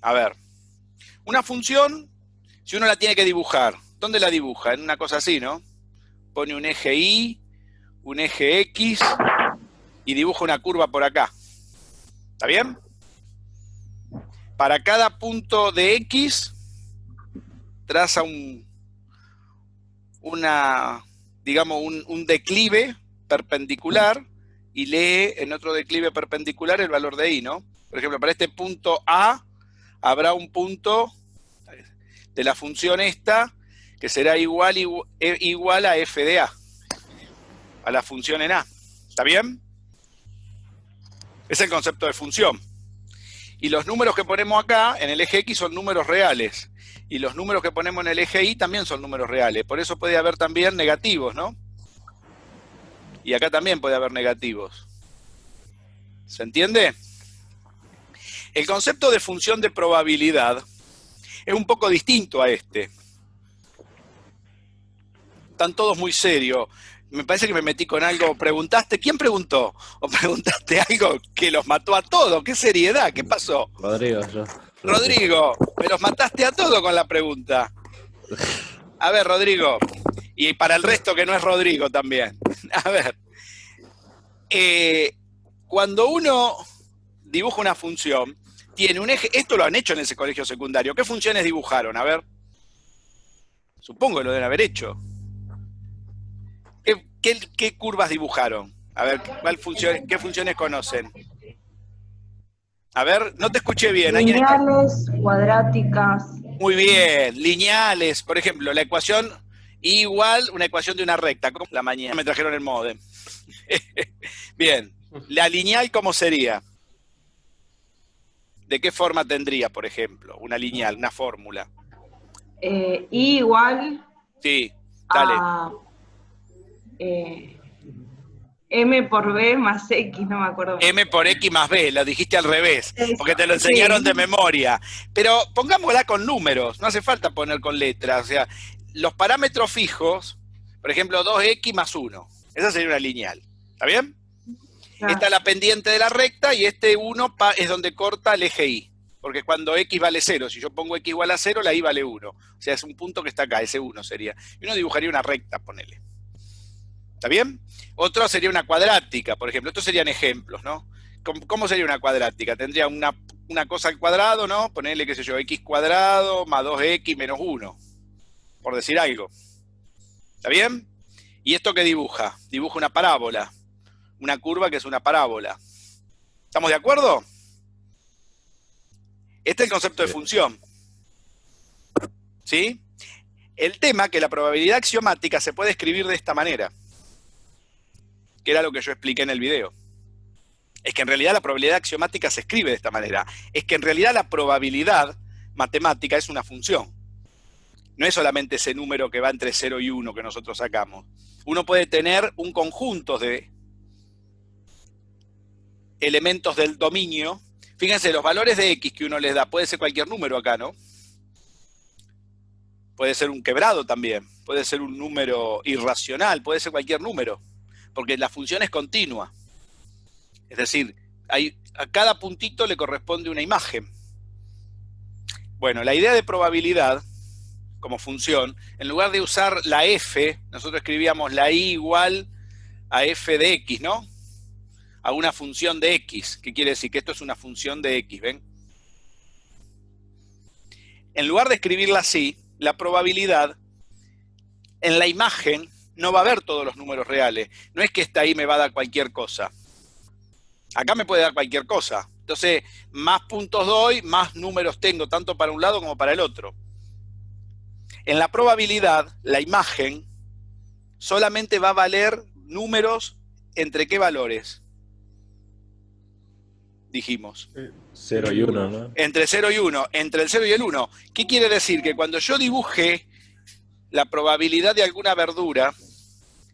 A ver, una función, si uno la tiene que dibujar, ¿dónde la dibuja? En una cosa así, ¿no? Pone un eje Y, un eje X y dibuja una curva por acá. ¿Está bien? Para cada punto de X, traza un declive perpendicular y lee en otro declive perpendicular el valor de Y, ¿no? Por ejemplo, para este punto A, habrá un punto de la función esta que será igual a f de a la función en A. ¿Está bien? Es el concepto de función. Y los números que ponemos acá en el eje X son números reales. Y los números que ponemos en el eje Y también son números reales. Por eso puede haber también negativos, ¿no? Y acá también puede haber negativos. ¿Se entiende? El concepto de función de probabilidad es un poco distinto a este. Están todos muy serios. Me parece que me metí con algo. ¿Preguntaste? ¿Quién preguntó? ¿O preguntaste algo que los mató a todos? ¿Qué seriedad? ¿Qué pasó? Rodrigo, yo. Rodrigo, me los mataste a todos con la pregunta. A ver, Rodrigo. Y para el resto que no es Rodrigo también. A ver. Cuando uno dibuja una función, tiene un eje. Esto lo han hecho en ese colegio secundario. ¿Qué funciones dibujaron? A ver. Supongo que lo deben haber hecho. ¿Qué curvas dibujaron? A ver, ¿qué funciones conocen? A ver, no te escuché bien. Lineales, cuadráticas. Muy bien, lineales. Por ejemplo, la ecuación Y igual una ecuación de una recta. ¿Cómo? La mañana me trajeron el módem. Bien, la lineal, ¿cómo sería? ¿De qué forma tendría, por ejemplo, una lineal, una fórmula? Y igual Sí, dale. a M por B más X, no me acuerdo. M por X más B, lo dijiste al revés, porque te lo enseñaron de memoria. Pero pongámosla con números, no hace falta poner con letras. O sea, los parámetros fijos, por ejemplo, 2X más 1, esa sería una lineal. ¿Está bien? Claro. Esta es la pendiente de la recta y este 1 es donde corta el eje Y. Porque cuando X vale 0, si yo pongo X igual a 0, la Y vale 1. O sea, es un punto que está acá, ese 1 sería. Y uno dibujaría una recta, ponele. ¿Está bien? Otro sería una cuadrática, por ejemplo. Estos serían ejemplos, ¿no? ¿Cómo sería una cuadrática? Tendría una cosa al cuadrado, ¿no? Ponerle, qué sé yo, X cuadrado más 2X menos 1. Por decir algo. ¿Está bien? ¿Y esto qué dibuja? Dibuja una parábola. Una curva que es una parábola. ¿Estamos de acuerdo? Este es el concepto de función. ¿Sí? El tema que la probabilidad axiomática se puede escribir de esta manera, que era lo que yo expliqué en el video. Es que en realidad la probabilidad axiomática se escribe de esta manera. Es que en realidad la probabilidad matemática es una función. No es solamente ese número que va entre 0 y 1 que nosotros sacamos. Uno puede tener un conjunto de elementos del dominio. Fíjense, los valores de X que uno les da, puede ser cualquier número acá, ¿no? Puede ser un quebrado también, puede ser un número irracional, puede ser cualquier número, porque la función es continua. Es decir, a cada puntito le corresponde una imagen. Bueno, la idea de probabilidad como función, en lugar de usar la f, nosotros escribíamos la y igual a f de x, ¿no? A una función de x. ¿Qué quiere decir? Que esto es una función de x, ¿ven? En lugar de escribirla así, la probabilidad, en la imagen, no va a haber todos los números reales. No es que esta ahí me va a dar cualquier cosa. Acá me puede dar cualquier cosa. Entonces, más puntos doy, más números tengo, tanto para un lado como para el otro. En la probabilidad, la imagen solamente va a valer números entre qué valores. Dijimos. 0 y 1, ¿no? Entre 0 y 1, entre el 0 y el 1. ¿Qué quiere decir? Que cuando yo dibuje la probabilidad de alguna verdura,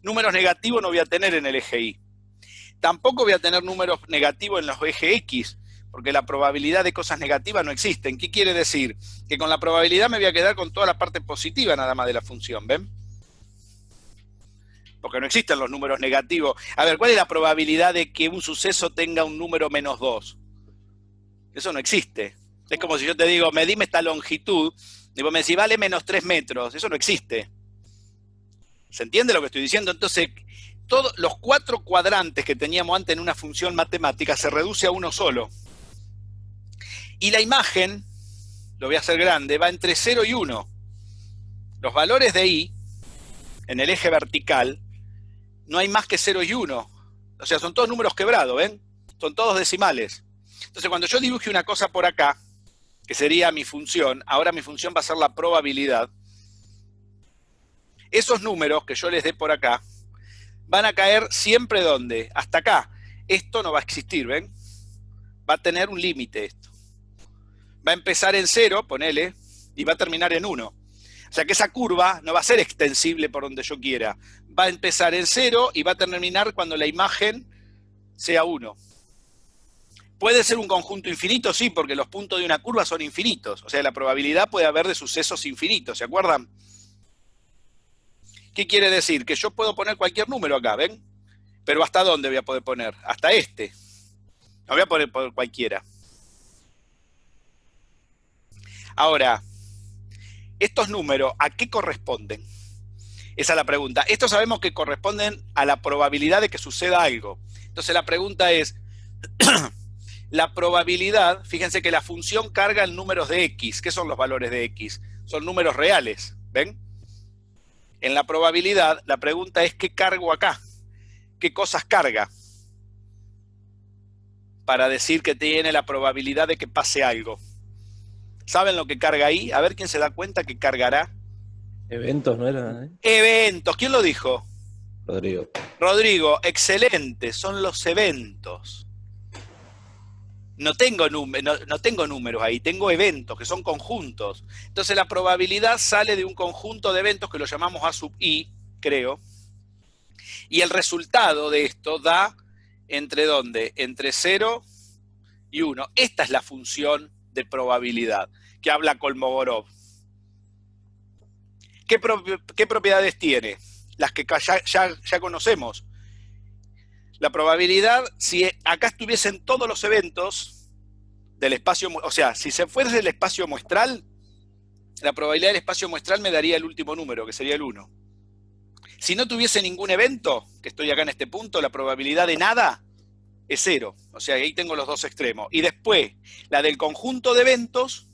números negativos no voy a tener en el eje Y. Tampoco voy a tener números negativos en los ejes X, porque la probabilidad de cosas negativas no existen. ¿Qué quiere decir? Que con la probabilidad me voy a quedar con toda la parte positiva nada más de la función, ¿ven? Porque no existen los números negativos. A ver, ¿cuál es la probabilidad de que un suceso tenga un número menos 2? Eso no existe. Es como si yo te digo, medime esta longitud, y vos me decís, vale menos 3 metros. Eso no existe. ¿Se entiende lo que estoy diciendo? Entonces, todos los 4 cuadrantes que teníamos antes en una función matemática se reduce a uno solo. Y la imagen, lo voy a hacer grande, va entre 0 y 1. Los valores de i, en el eje vertical, no hay más que 0 y 1. O sea, son todos números quebrados, ¿ven? Son todos decimales. Entonces, cuando yo dibuje una cosa por acá, que sería mi función, ahora mi función va a ser la probabilidad, esos números que yo les dé por acá, van a caer siempre ¿dónde? Hasta acá. Esto no va a existir, ¿ven? Va a tener un límite esto. Va a empezar en 0, ponele, y va a terminar en 1. O sea que esa curva no va a ser extensible por donde yo quiera. Va a empezar en 0 y va a terminar cuando la imagen sea 1. ¿Puede ser un conjunto infinito? Sí, porque los puntos de una curva son infinitos. O sea, la probabilidad puede haber de sucesos infinitos, ¿se acuerdan? ¿Qué quiere decir? Que yo puedo poner cualquier número acá, ¿ven? Pero ¿hasta dónde voy a poder poner? Hasta este. No voy a poner por cualquiera. Ahora, estos números, ¿a qué corresponden? Esa es la pregunta. Estos sabemos que corresponden a la probabilidad de que suceda algo. Entonces la pregunta es... La probabilidad, fíjense que la función carga en números de x. ¿Qué son los valores de x? Son números reales, ¿ven? En la probabilidad, la pregunta es ¿qué cargo acá? ¿Qué cosas carga? Para decir que tiene la probabilidad de que pase algo. ¿Saben lo que carga ahí? A ver quién se da cuenta que cargará. Eventos, ¿no era? Eventos. ¿Quién lo dijo? Rodrigo. Rodrigo, excelente. Son los eventos. No tengo números ahí, tengo eventos, que son conjuntos. Entonces la probabilidad sale de un conjunto de eventos que lo llamamos A sub i, creo. Y el resultado de esto da entre ¿dónde? Entre 0 y 1. Esta es la función de probabilidad que habla Kolmogorov. ¿Qué propiedades tiene? Las que ya conocemos. La probabilidad, si acá estuviesen todos los eventos del espacio, o sea, si se fuese el espacio muestral, la probabilidad del espacio muestral me daría el último número, que sería el 1. Si no tuviese ningún evento, que estoy acá en este punto, la probabilidad de nada es 0. O sea, ahí tengo los dos extremos. Y después, la del conjunto de eventos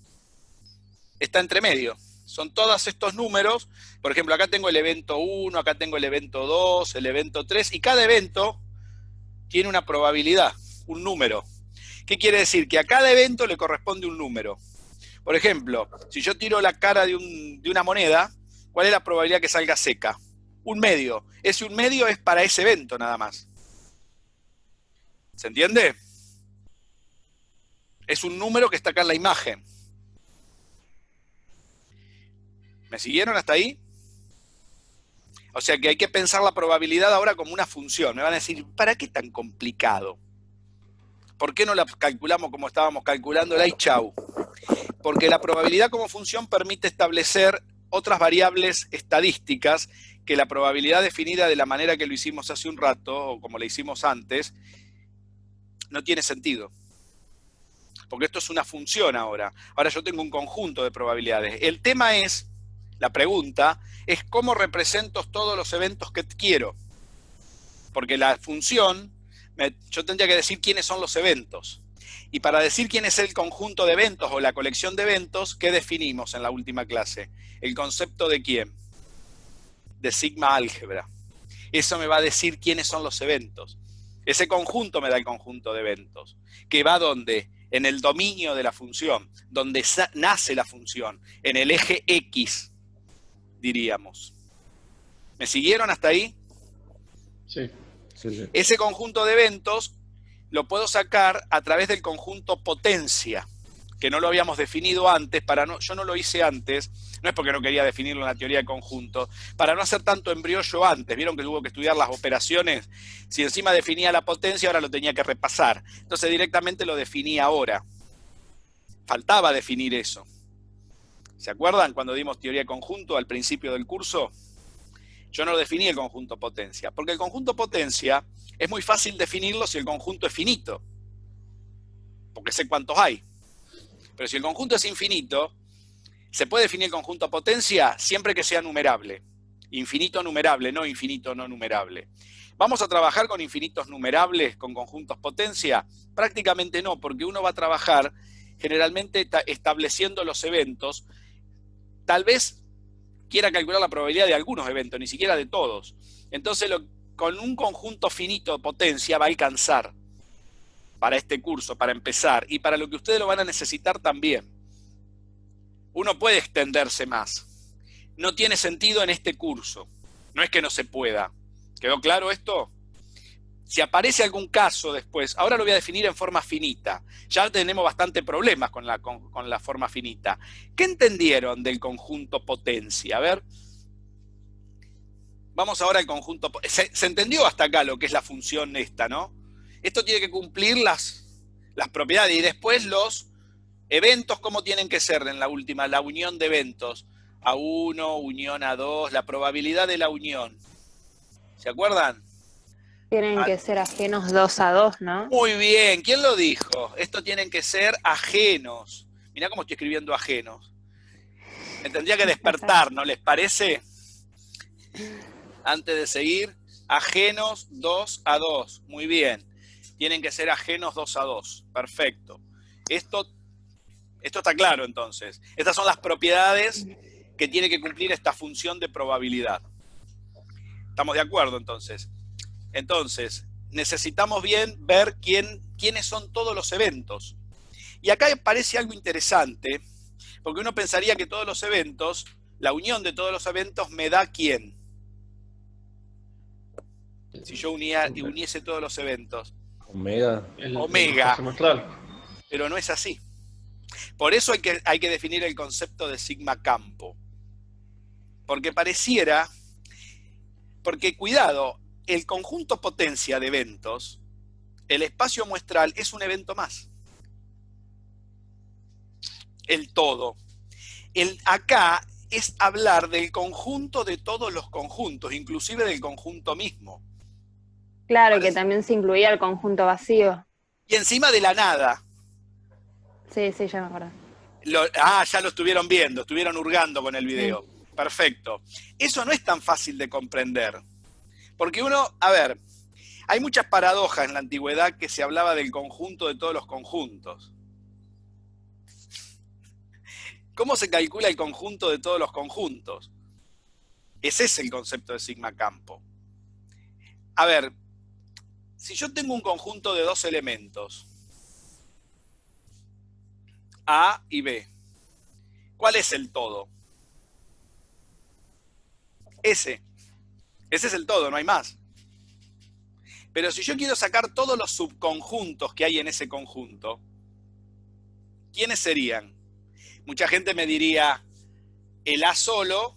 está entre medio. Son todos estos números. Por ejemplo, acá tengo el evento 1, acá tengo el evento 2, el evento 3, y cada evento tiene una probabilidad, un número. ¿Qué quiere decir? Que a cada evento le corresponde un número. Por ejemplo, si yo tiro la cara de una moneda, ¿cuál es la probabilidad que salga seca? Un medio. Ese un medio es para ese evento nada más. ¿Se entiende? Es un número que está acá en la imagen. ¿Me siguieron hasta ahí? O sea que hay que pensar la probabilidad ahora como una función. Me van a decir, ¿para qué tan complicado? ¿Por qué no la calculamos como estábamos calculándola y chau? Porque la probabilidad como función permite establecer otras variables estadísticas que la probabilidad definida de la manera que lo hicimos hace un rato, o como le hicimos antes, no tiene sentido. Porque esto es una función ahora. Ahora yo tengo un conjunto de probabilidades. El tema es... La pregunta es cómo represento todos los eventos que quiero. Porque la función, yo tendría que decir quiénes son los eventos. Y para decir quién es el conjunto de eventos o la colección de eventos, ¿qué definimos en la última clase? ¿El concepto de quién? De sigma álgebra. Eso me va a decir quiénes son los eventos. Ese conjunto me da el conjunto de eventos. ¿Que va dónde? En el dominio de la función. Donde nace la función. En el eje X. Diríamos. ¿Me siguieron hasta ahí? Sí. Ese conjunto de eventos lo puedo sacar a través del conjunto potencia, que no lo habíamos definido antes, yo no lo hice antes, no es porque no quería definirlo en la teoría de conjunto, para no hacer tanto embriollo antes. Vieron que tuvo que estudiar las operaciones, si encima definía la potencia, ahora lo tenía que repasar. Entonces directamente lo definí ahora. Faltaba definir eso. ¿Se acuerdan cuando dimos teoría de conjunto al principio del curso? Yo no definí el conjunto potencia, porque el conjunto potencia es muy fácil definirlo si el conjunto es finito, porque sé cuántos hay. Pero si el conjunto es infinito, se puede definir el conjunto potencia siempre que sea numerable. Infinito numerable, no infinito no numerable. ¿Vamos a trabajar con infinitos numerables, con conjuntos potencia? Prácticamente no, porque uno va a trabajar generalmente estableciendo los eventos. Tal vez quiera calcular la probabilidad de algunos eventos, ni siquiera de todos. Entonces, con un conjunto finito de potencia va a alcanzar para este curso, para empezar, y para lo que ustedes lo van a necesitar también. Uno puede extenderse más. No tiene sentido en este curso. No es que no se pueda. ¿Quedó claro esto? Si aparece algún caso después, ahora lo voy a definir en forma finita. Ya tenemos bastante problemas con la forma finita. ¿Qué entendieron del conjunto potencia? A ver. Vamos ahora al conjunto. Se entendió hasta acá lo que es la función esta, ¿no? Esto tiene que cumplir las propiedades y después los eventos, ¿cómo tienen que ser en la última? La unión de eventos. A1, unión A2, la probabilidad de la unión. ¿Se acuerdan? Tienen que ser ajenos 2 a 2, ¿no? Muy bien, ¿quién lo dijo? Estos tienen que ser ajenos. Mirá cómo estoy escribiendo ajenos. Me tendría que despertar, ¿no les parece? Antes de seguir, ajenos 2 a 2. Muy bien. Tienen que ser ajenos 2 a 2. Perfecto. Esto está claro entonces. Estas son las propiedades que tiene que cumplir esta función de probabilidad. ¿Estamos de acuerdo entonces? Entonces, necesitamos bien ver quiénes son todos los eventos. Y acá parece algo interesante, porque uno pensaría que todos los eventos, la unión de todos los eventos me da ¿quién? Si yo uniese todos los eventos. Omega. Omega. Pero no es así. Por eso hay que definir el concepto de sigma campo. Porque pareciera, porque cuidado, el conjunto potencia de eventos, el espacio muestral es un evento más. El todo. Acá es hablar del conjunto de todos los conjuntos, inclusive del conjunto mismo. Claro, que también se incluía el conjunto vacío. Y encima de la nada. Sí, ya me acuerdo. Ya lo estuvieron viendo, estuvieron hurgando con el video. Sí. Perfecto. Eso no es tan fácil de comprender. Porque hay muchas paradojas en la antigüedad que se hablaba del conjunto de todos los conjuntos. ¿Cómo se calcula el conjunto de todos los conjuntos? Ese es el concepto de sigma campo. Si yo tengo un conjunto de dos elementos, A y B, ¿cuál es el todo? Ese es el todo, no hay más. Pero si yo quiero sacar todos los subconjuntos que hay en ese conjunto, ¿quiénes serían? Mucha gente me diría el A solo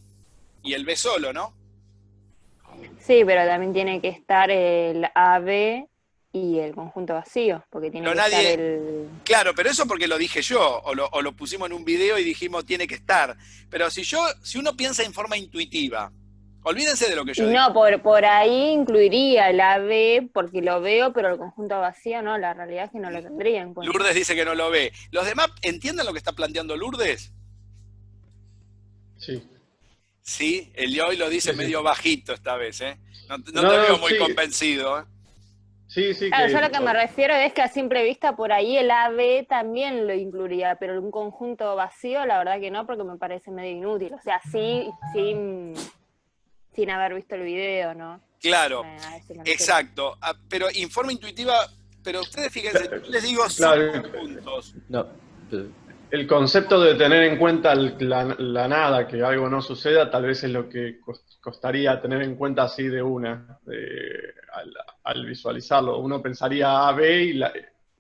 y el B solo, ¿no? Sí, pero también tiene que estar el AB y el conjunto vacío, porque tiene que estar el... Claro, pero eso porque lo dije yo, o lo pusimos en un video y dijimos tiene que estar. Pero si uno piensa en forma intuitiva, olvídense de lo que yo digo. No, por ahí incluiría el AB, porque lo veo, pero el conjunto vacío no, la realidad es que no lo tendría en cuenta. Lourdes dice que no lo ve. ¿Los demás entienden lo que está planteando Lourdes? Sí. Sí, el hoy lo dice medio bajito esta vez, ¿eh? No te veo muy convencido, ¿eh? Sí. Claro, yo lo que me refiero es que a simple vista por ahí el AB también lo incluiría, pero un conjunto vacío la verdad que no, porque me parece medio inútil. O sea, sí, sin haber visto el video, ¿no? Claro, exacto. Pero en forma intuitiva, pero ustedes fíjense, yo les digo puntos. No. El concepto de tener en cuenta la nada, que algo no suceda, tal vez es lo que costaría tener en cuenta así de una, al visualizarlo. Uno pensaría A, B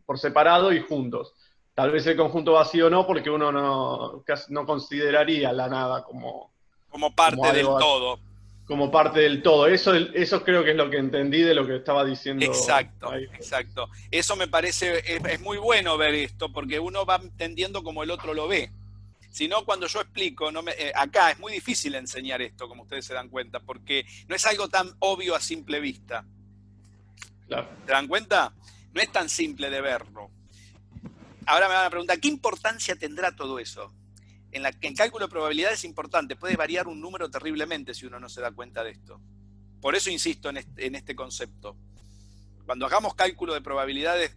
por separado y juntos. Tal vez el conjunto vacío no, porque uno no consideraría la nada como parte del todo. Como parte del todo. Eso creo que es lo que entendí de lo que estaba diciendo. Exacto. Ahí. Exacto. Eso me parece, es muy bueno ver esto, porque uno va entendiendo como el otro lo ve. Si no, cuando yo explico, acá es muy difícil enseñar esto, como ustedes se dan cuenta, porque no es algo tan obvio a simple vista. Claro. ¿Se dan cuenta? No es tan simple de verlo. ahora me van a preguntar, ¿qué importancia tendrá todo eso? En cálculo de probabilidades es importante, puede variar un número terriblemente si uno no se da cuenta de esto. Por eso insisto en este concepto. Cuando hagamos cálculo de probabilidades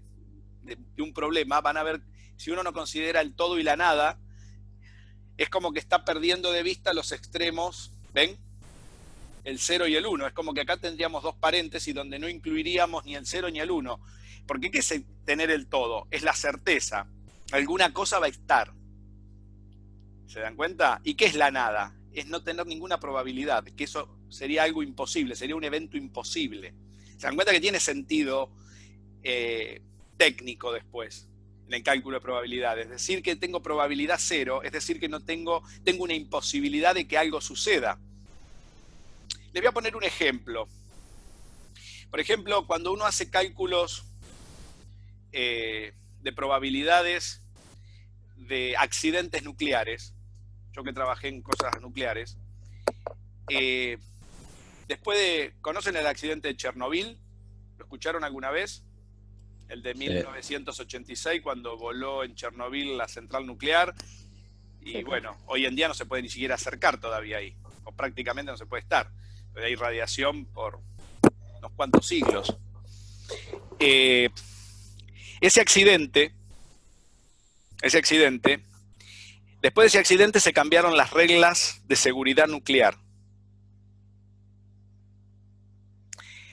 de un problema, van a ver, si uno no considera el todo y la nada, es como que está perdiendo de vista los extremos, ¿ven? El 0 y el 1. Es como que acá tendríamos dos paréntesis donde no incluiríamos ni el 0 ni el 1. Porque ¿qué es tener el todo? Es la certeza. Alguna cosa va a estar. ¿Se dan cuenta? ¿Y qué es la nada? Es no tener ninguna probabilidad, que eso sería algo imposible, sería un evento imposible. ¿Se dan cuenta que tiene sentido técnico después, en el cálculo de probabilidades? Es decir, que tengo probabilidad 0, es decir, que no tengo una imposibilidad de que algo suceda. Les voy a poner un ejemplo. Por ejemplo, cuando uno hace cálculos de probabilidades de accidentes nucleares, yo que trabajé en cosas nucleares, ¿conocen el accidente de Chernobyl? ¿Lo escucharon alguna vez? El de 1986, cuando voló en Chernobyl la central nuclear, y bueno, hoy en día no se puede ni siquiera acercar todavía ahí, o prácticamente no se puede estar, porque hay radiación por unos cuantos siglos. Ese accidente, después de ese accidente se cambiaron las reglas de seguridad nuclear.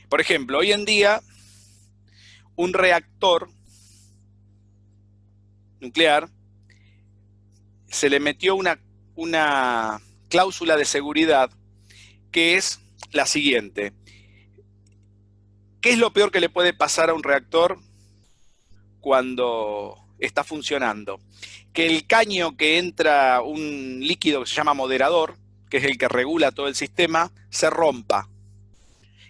Por ejemplo, hoy en día, un reactor nuclear se le metió una cláusula de seguridad que es la siguiente. ¿Qué es lo peor que le puede pasar a un reactor cuando está funcionando? Que el caño que entra un líquido que se llama moderador, que es el que regula todo el sistema, se rompa.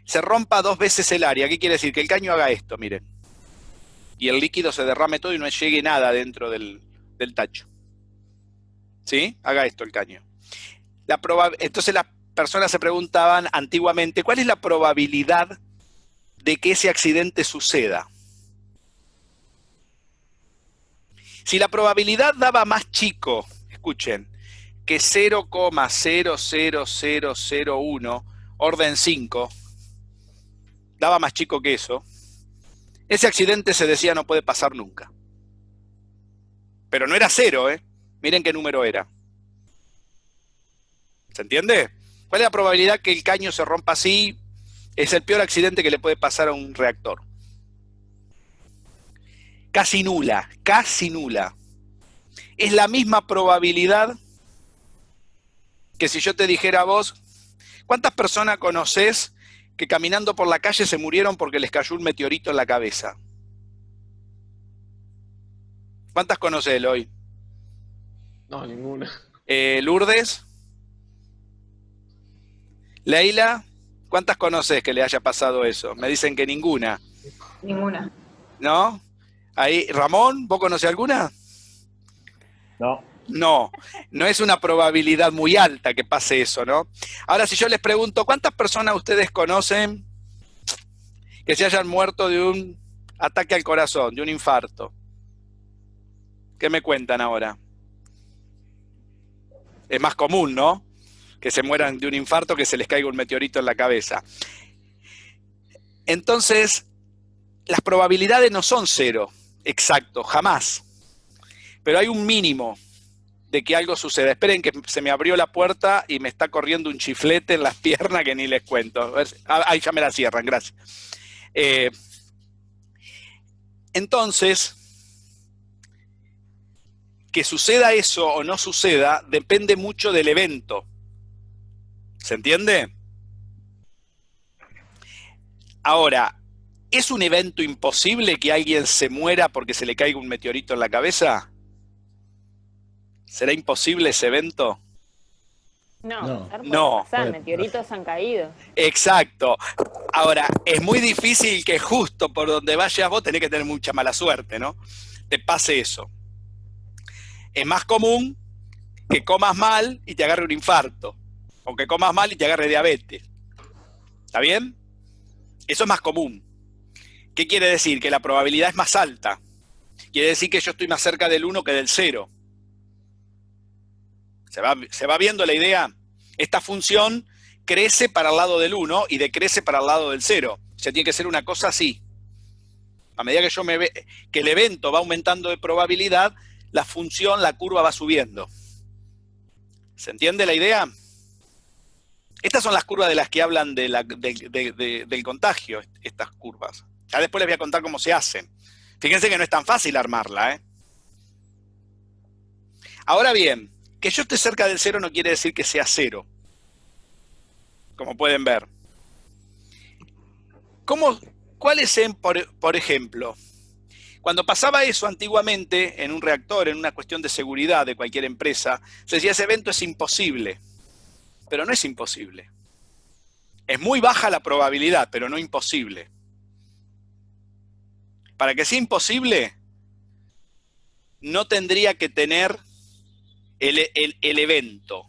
Se rompa 2 veces el área. ¿Qué quiere decir? Que el caño haga esto, miren. Y el líquido se derrame todo y no llegue nada dentro del tacho. ¿Sí? Haga esto el caño. Entonces las personas se preguntaban antiguamente, ¿cuál es la probabilidad de que ese accidente suceda? Si la probabilidad daba más chico, escuchen, que 0,00001, orden 5, daba más chico que eso, ese accidente se decía no puede pasar nunca. Pero no era 0, ¿eh? Miren qué número era. ¿Se entiende? ¿Cuál es la probabilidad que el caño se rompa así? Es el peor accidente que le puede pasar a un reactor. Casi nula, casi nula. Es la misma probabilidad que si yo te dijera a vos, ¿cuántas personas conocés que caminando por la calle se murieron porque les cayó un meteorito en la cabeza? ¿Cuántas conocés, Eloy? No, ninguna. ¿Lourdes? ¿Leila? ¿Cuántas conocés que le haya pasado eso? Me dicen que ninguna. Ninguna. ¿No? Ahí, Ramón, ¿vos conocés alguna? No. No es una probabilidad muy alta que pase eso, ¿no? Ahora, si yo les pregunto, ¿cuántas personas ustedes conocen que se hayan muerto de un ataque al corazón, de un infarto? ¿Qué me cuentan ahora? Es más común, ¿no? Que se mueran de un infarto que se les caiga un meteorito en la cabeza. Entonces, las probabilidades no son 0, exacto, jamás. Pero hay un mínimo de que algo suceda. Esperen que se me abrió la puerta y me está corriendo un chiflete en las piernas que ni les cuento. Ahí ya me la cierran, gracias. Entonces, que suceda eso o no suceda depende mucho del evento. ¿Se entiende? Ahora, ¿es un evento imposible que alguien se muera porque se le caiga un meteorito en la cabeza? ¿Será imposible ese evento? No. Meteoritos han caído. Exacto. Ahora, es muy difícil que justo por donde vayas vos tenés que tener mucha mala suerte, ¿no? Te pase eso. Es más común que comas mal y te agarre un infarto. O que comas mal y te agarre diabetes. ¿Está bien? Eso es más común. ¿Qué quiere decir? Que la probabilidad es más alta. Quiere decir que yo estoy más cerca del 1 que del 0. ¿Se va viendo la idea? Esta función crece para el lado del 1 y decrece para el lado del 0. O sea, tiene que ser una cosa así. A medida que el evento va aumentando de probabilidad, la función, la curva va subiendo. ¿Se entiende la idea? Estas son las curvas de las que hablan del contagio, estas curvas. Ya después les voy a contar cómo se hacen. Fíjense que no es tan fácil armarla, ¿eh? Ahora bien, que yo esté cerca del 0 no quiere decir que sea 0. Como pueden ver. ¿Cuáles son, por ejemplo? Cuando pasaba eso antiguamente en un reactor, en una cuestión de seguridad de cualquier empresa, se decía ese evento es imposible. Pero no es imposible. Es muy baja la probabilidad, pero no imposible. Para que sea imposible, no tendría que tener el evento.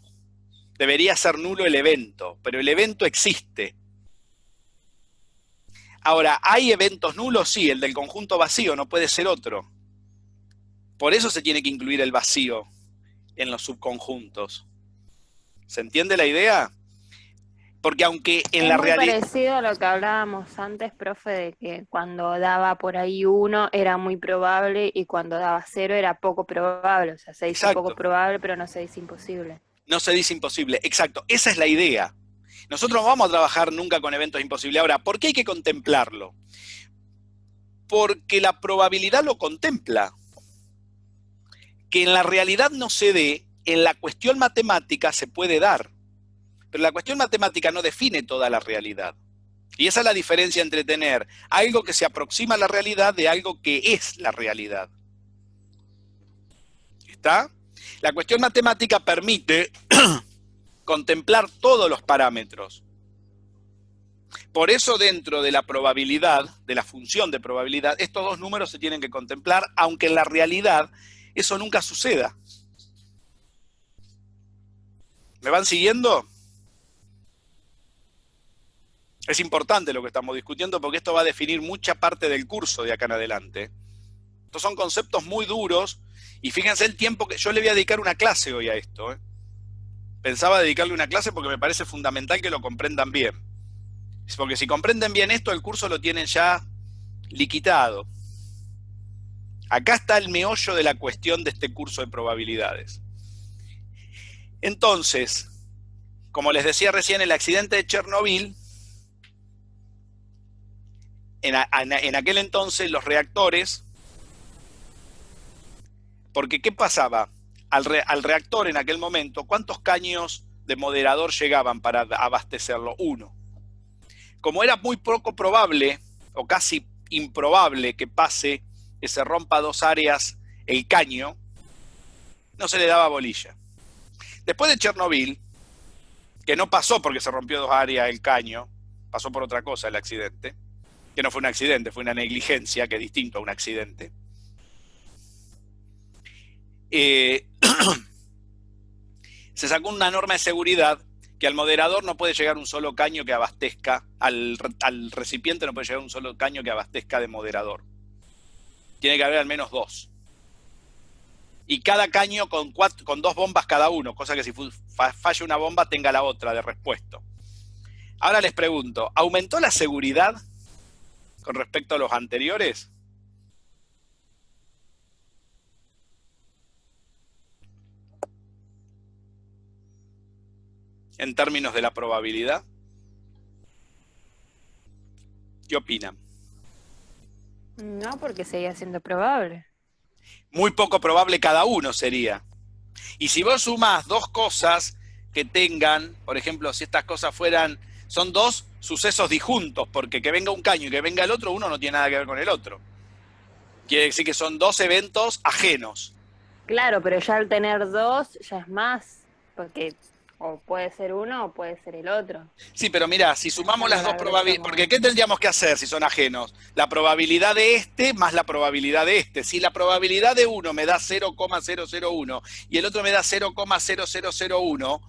Debería ser nulo el evento, pero el evento existe. Ahora, ¿hay eventos nulos? Sí, el del conjunto vacío, no puede ser otro. Por eso se tiene que incluir el vacío en los subconjuntos. ¿Se entiende la idea? Porque aunque en la realidad... Es muy parecido a lo que hablábamos antes, profe, de que cuando daba por ahí 1 era muy probable y cuando daba 0 era poco probable. O sea, se dice poco probable, pero no se dice imposible. No se dice imposible, exacto. Esa es la idea. Nosotros no vamos a trabajar nunca con eventos imposibles. Ahora, ¿por qué hay que contemplarlo? Porque la probabilidad lo contempla. Que en la realidad no se dé, en la cuestión matemática se puede dar. Pero la cuestión matemática no define toda la realidad. Y esa es la diferencia entre tener algo que se aproxima a la realidad de algo que es la realidad. ¿Está? La cuestión matemática permite contemplar todos los parámetros. Por eso dentro de la probabilidad, de la función de probabilidad, estos dos números se tienen que contemplar, aunque en la realidad eso nunca suceda. ¿Me van siguiendo? Es importante lo que estamos discutiendo porque esto va a definir mucha parte del curso de acá en adelante. Estos son conceptos muy duros y fíjense el tiempo que yo le voy a dedicar una clase hoy a esto. Pensaba dedicarle una clase porque me parece fundamental que lo comprendan bien. Porque si comprenden bien esto, el curso lo tienen ya liquidado. Acá está el meollo de la cuestión de este curso de probabilidades. Entonces, como les decía recién, el accidente de Chernobyl, en aquel entonces los reactores, porque ¿qué pasaba? Al reactor en aquel momento, ¿cuántos caños de moderador llegaban para abastecerlo? 1. Como era muy poco probable, o casi improbable que pase, que se rompa 2 áreas el caño, no se le daba bolilla. Después de Chernobyl, que no pasó porque se rompió 2 áreas el caño, pasó por otra cosa el accidente, que no fue un accidente, fue una negligencia, que es distinto a un accidente. Se sacó una norma de seguridad que al moderador no puede llegar un solo caño que abastezca, al recipiente no puede llegar un solo caño que abastezca de moderador. Tiene que haber al menos 2. Y cada caño con 2 bombas cada uno, cosa que si falla una bomba tenga la otra de repuesto. Ahora les pregunto, ¿aumentó la seguridad con respecto a los anteriores? En términos de la probabilidad. ¿Qué opinan? No, porque seguía siendo probable. Muy poco probable cada uno sería. Y si vos sumás 2 cosas que tengan, por ejemplo, si estas cosas son 2 sucesos disjuntos, porque que venga un caño y que venga el otro, uno no tiene nada que ver con el otro. Quiere decir que son 2 eventos ajenos. Claro, pero ya al tener 2 ya es más, porque o puede ser uno o puede ser el otro. Sí, pero mira, si sumamos las 2 probabilidades, porque ¿qué tendríamos que hacer si son ajenos? La probabilidad de este más la probabilidad de este. Si la probabilidad de uno me da 0,001 y el otro me da 0,0001,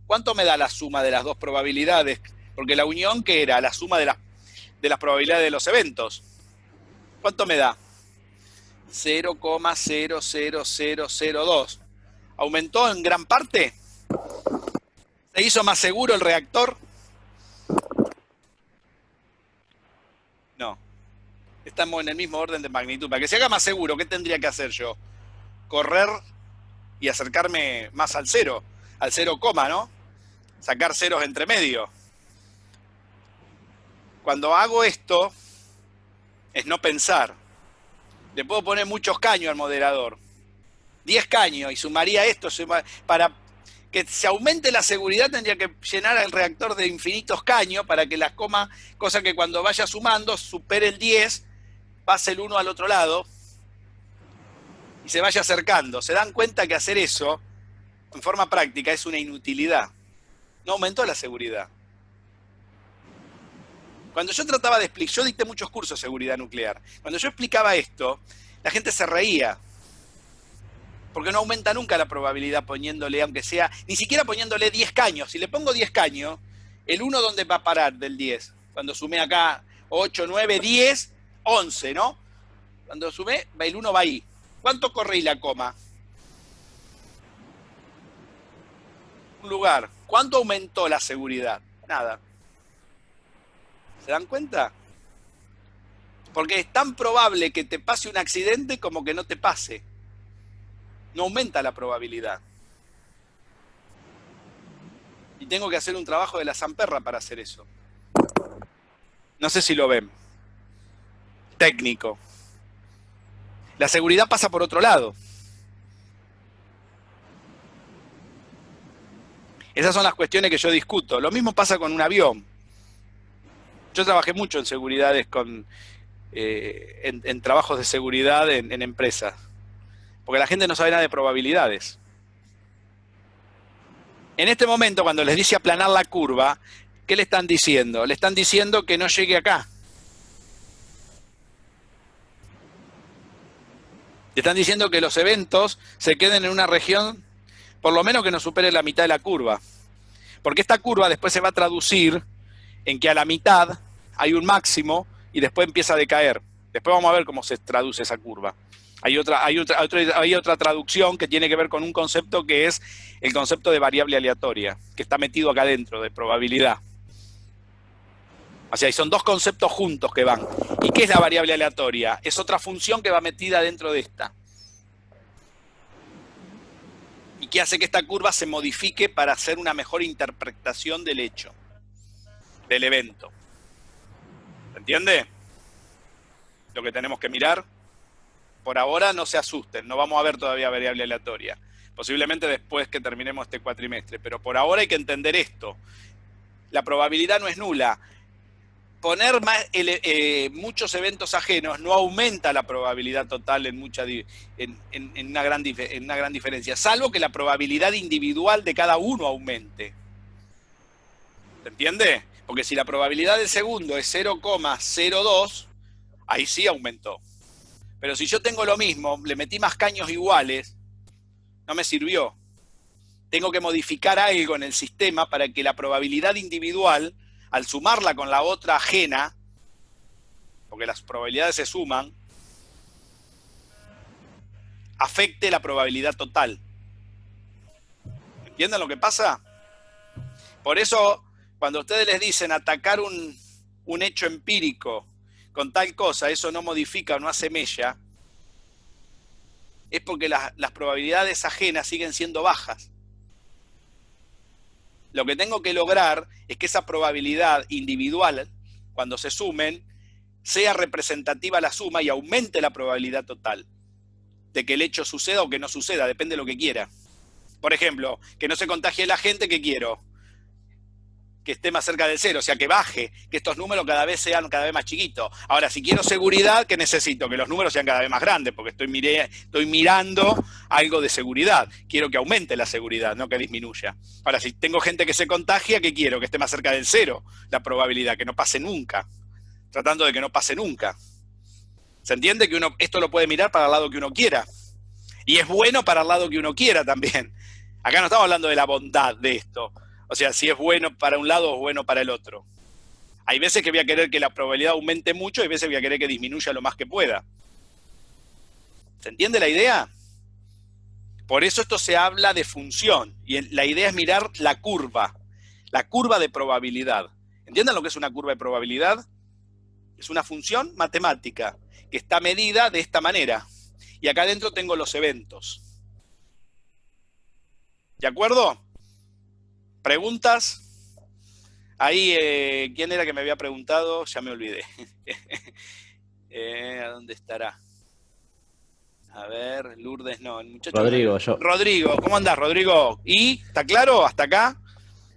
¿cuánto me da la suma de las 2 probabilidades? Porque la unión, ¿qué era? La suma de las probabilidades de los eventos. ¿Cuánto me da? 0,00002. ¿Aumentó en gran parte? ¿Se hizo más seguro el reactor? No. Estamos en el mismo orden de magnitud. Para que se haga más seguro, ¿qué tendría que hacer yo? Correr y acercarme más al 0, al 0, ¿no? Sacar ceros entre medio. Cuando hago esto, es no pensar. Le puedo poner muchos caños al moderador. 10 caños y sumaría esto. Para que se aumente la seguridad tendría que llenar el reactor de infinitos caños para que las comas, cosa que cuando vaya sumando, supere el 10, pase el 1 al otro lado y se vaya acercando. Se dan cuenta que hacer eso, en forma práctica, es una inutilidad. No aumentó la seguridad. Cuando yo trataba de explicar, yo dicté muchos cursos de seguridad nuclear. Cuando yo explicaba esto, la gente se reía. Porque no aumenta nunca la probabilidad poniéndole, aunque sea, ni siquiera poniéndole 10 caños. Si le pongo 10 caños, el 1 ¿dónde va a parar del 10? Cuando sumé acá 8, 9, 10, 11, ¿no? Cuando sumé, el 1 va ahí. ¿Cuánto corrí la coma? Un lugar. ¿Cuánto aumentó la seguridad? Nada. ¿Se dan cuenta? Porque es tan probable que te pase un accidente como que no te pase. No aumenta la probabilidad. Y tengo que hacer un trabajo de la zamperra para hacer eso. No sé si lo ven. Técnico. La seguridad pasa por otro lado. Esas son las cuestiones que yo discuto. Lo mismo pasa con un avión. Yo trabajé mucho en seguridades, en trabajos de seguridad en empresas. Porque la gente no sabe nada de probabilidades. En este momento, cuando les dice aplanar la curva, ¿qué le están diciendo? Le están diciendo que no llegue acá. Le están diciendo que los eventos se queden en una región, por lo menos que no supere la mitad de la curva. Porque esta curva después se va a traducir en que a la mitad hay un máximo y después empieza a decaer. Después vamos a ver cómo se traduce esa curva. Hay otra traducción que tiene que ver con un concepto que es el concepto de variable aleatoria, que está metido acá dentro, de probabilidad. O sea, son dos conceptos juntos que van. ¿Y qué es la variable aleatoria? Es otra función que va metida dentro de esta. Y que hace que esta curva se modifique para hacer una mejor interpretación del hecho, del evento. ¿Se entiende? Lo que tenemos que mirar. Por ahora no se asusten, no vamos a ver todavía variable aleatoria. Posiblemente después que terminemos este cuatrimestre, pero por ahora hay que entender esto. La probabilidad no es nula. Poner muchos eventos ajenos no aumenta la probabilidad total en una gran diferencia, salvo que la probabilidad individual de cada uno aumente. ¿Se entiende? Porque si la probabilidad del segundo es 0,02, ahí sí aumentó. Pero si yo tengo lo mismo, le metí más caños iguales, no me sirvió. Tengo que modificar algo en el sistema para que la probabilidad individual, al sumarla con la otra ajena, porque las probabilidades se suman, afecte la probabilidad total. ¿Entienden lo que pasa? Por eso, cuando ustedes les dicen atacar un hecho empírico con tal cosa, eso no modifica o no hace mella, es porque las probabilidades ajenas siguen siendo bajas. Lo que tengo que lograr es que esa probabilidad individual, cuando se sumen, sea representativa a la suma y aumente la probabilidad total de que el hecho suceda o que no suceda, depende de lo que quiera. Por ejemplo, que no se contagie la gente, ¿qué quiero? Que esté más cerca del 0, o sea, que baje, que estos números sean cada vez más chiquitos. Ahora, si quiero seguridad, ¿qué necesito? Que los números sean cada vez más grandes, porque estoy mirando algo de seguridad. Quiero que aumente la seguridad, no que disminuya. Ahora, si tengo gente que se contagia, ¿qué quiero? Que esté más cerca del 0, la probabilidad, que no pase nunca. Tratando de que no pase nunca. ¿Se entiende que esto lo puede mirar para el lado que uno quiera? Y es bueno para el lado que uno quiera también. Acá no estamos hablando de la bondad de esto. O sea, si es bueno para un lado o es bueno para el otro. Hay veces que voy a querer que la probabilidad aumente mucho y veces voy a querer que disminuya lo más que pueda. ¿Se entiende la idea? Por eso esto se habla de función, y la idea es mirar la curva de probabilidad. ¿Entienden lo que es una curva de probabilidad? Es una función matemática que está medida de esta manera. Y acá adentro tengo los eventos. ¿De acuerdo? ¿Preguntas? Ahí, ¿quién era que me había preguntado? Ya me olvidé. ¿A dónde estará? A ver, Lourdes, no, el muchacho... Rodrigo, yo. Rodrigo, ¿cómo andás, Rodrigo? ¿Y? ¿Está claro hasta acá?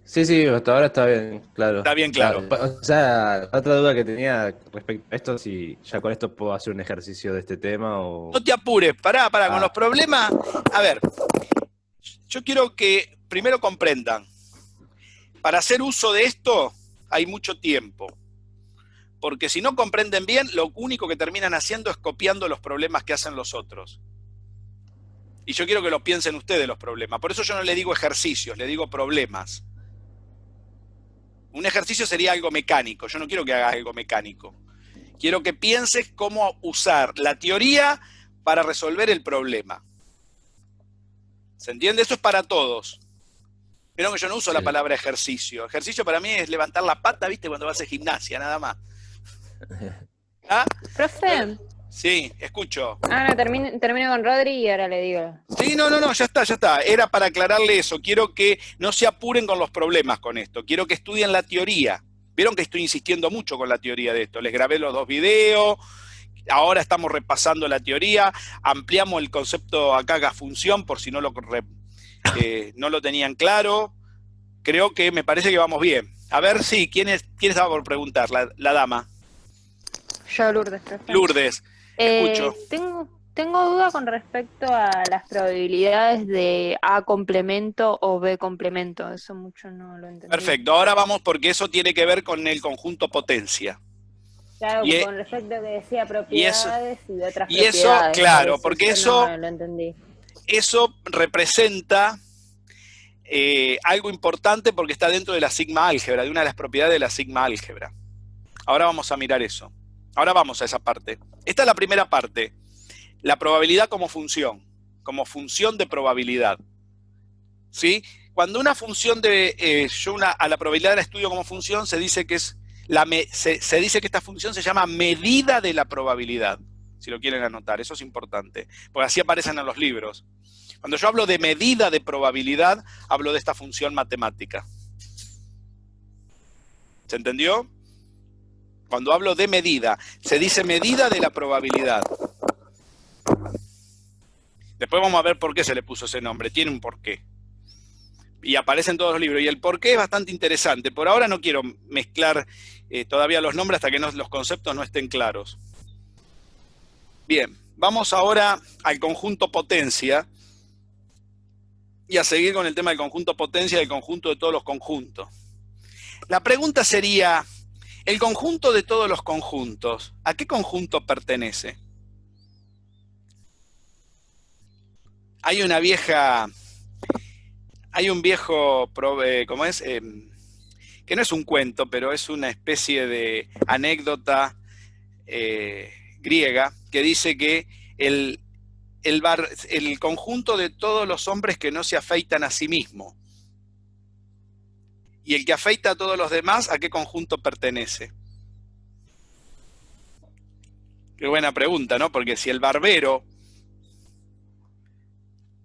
Sí, hasta ahora está bien, claro. Está bien claro. O sea, otra duda que tenía respecto a esto, si ya con esto puedo hacer un ejercicio de este tema o... No te apures, pará, con los problemas. A ver, yo quiero que primero comprendan. Para hacer uso de esto hay mucho tiempo. Porque si no comprenden bien, lo único que terminan haciendo es copiando los problemas que hacen los otros. Y yo quiero que lo piensen ustedes los problemas. Por eso yo no le digo ejercicios, le digo problemas. Un ejercicio sería algo mecánico. Yo no quiero que hagas algo mecánico. Quiero que pienses cómo usar la teoría para resolver el problema. ¿Se entiende? Eso es para todos. Vieron que yo no uso la palabra ejercicio. Ejercicio para mí es levantar la pata, ¿viste? Cuando vas a gimnasia, nada más. ¿Ah? Profe. Sí, escucho. No, termino con Rodri y ahora le digo. Sí, no, ya está. Era para aclararle eso. Quiero que no se apuren con los problemas con esto. Quiero que estudien la teoría. Vieron que estoy insistiendo mucho con la teoría de esto. Les grabé los 2 videos. Ahora estamos repasando la teoría. Ampliamos el concepto acá función por si no lo tenían claro. Creo que me parece que vamos bien. A ver, sí, ¿quién estaba por preguntar? La dama. Yo, Lourdes, profe. Lourdes, escucho. Tengo duda con respecto a las probabilidades de A complemento o B complemento. Eso mucho no lo entendí. Perfecto, ahora vamos porque eso tiene que ver con el conjunto potencia. Claro, con respecto a que decía propiedades y de otras propiedades. Y eso, claro, porque eso no lo entendí. Eso representa algo importante porque está dentro de la sigma álgebra, de una de las propiedades de la sigma álgebra. Ahora vamos a mirar eso. Ahora vamos a esa parte. Esta es la primera parte. La probabilidad como función de probabilidad. ¿Sí? Cuando una función a la probabilidad la estudio como función, se dice que se dice que esta función se llama medida de la probabilidad. Si lo quieren anotar, eso es importante. Porque así aparecen en los libros. Cuando yo hablo de medida de probabilidad, hablo de esta función matemática. ¿Se entendió? Cuando hablo de medida, se dice medida de la probabilidad. Después vamos a ver por qué se le puso ese nombre. Tiene un porqué. Y aparece en todos los libros. Y el porqué es bastante interesante. Por ahora no quiero mezclar todavía los nombres hasta que los conceptos no estén claros. Bien, vamos ahora al conjunto potencia. Y a seguir con el tema del conjunto potencia y el conjunto de todos los conjuntos. La pregunta sería, ¿el conjunto de todos los conjuntos, a qué conjunto pertenece? Hay un viejo, ¿cómo es? Que no es un cuento, pero es una especie de anécdota griega que dice que el conjunto de todos los hombres que no se afeitan a sí mismo. Y el que afeita a todos los demás, ¿a qué conjunto pertenece? Qué buena pregunta, ¿no? Porque si el barbero,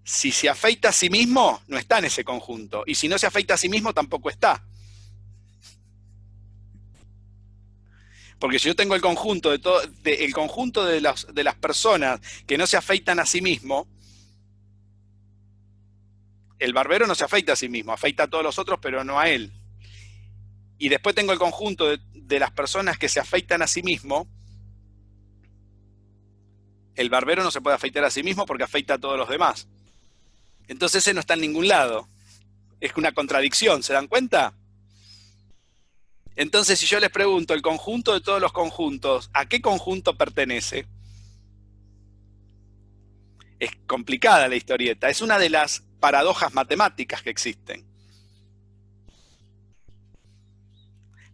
si se afeita a sí mismo, no está en ese conjunto. Y si no se afeita a sí mismo, tampoco está. Porque si yo tengo el conjunto de las personas que no se afeitan a sí mismo, el barbero no se afeita a sí mismo, afeita a todos los otros, pero no a él. Y después tengo el conjunto de las personas que se afeitan a sí mismo. El barbero no se puede afeitar a sí mismo porque afeita a todos los demás. Entonces ese no está en ningún lado. Es una contradicción, ¿se dan cuenta? Entonces, si yo les pregunto, el conjunto de todos los conjuntos, ¿a qué conjunto pertenece? Es complicada la historieta. Es una de las paradojas matemáticas que existen.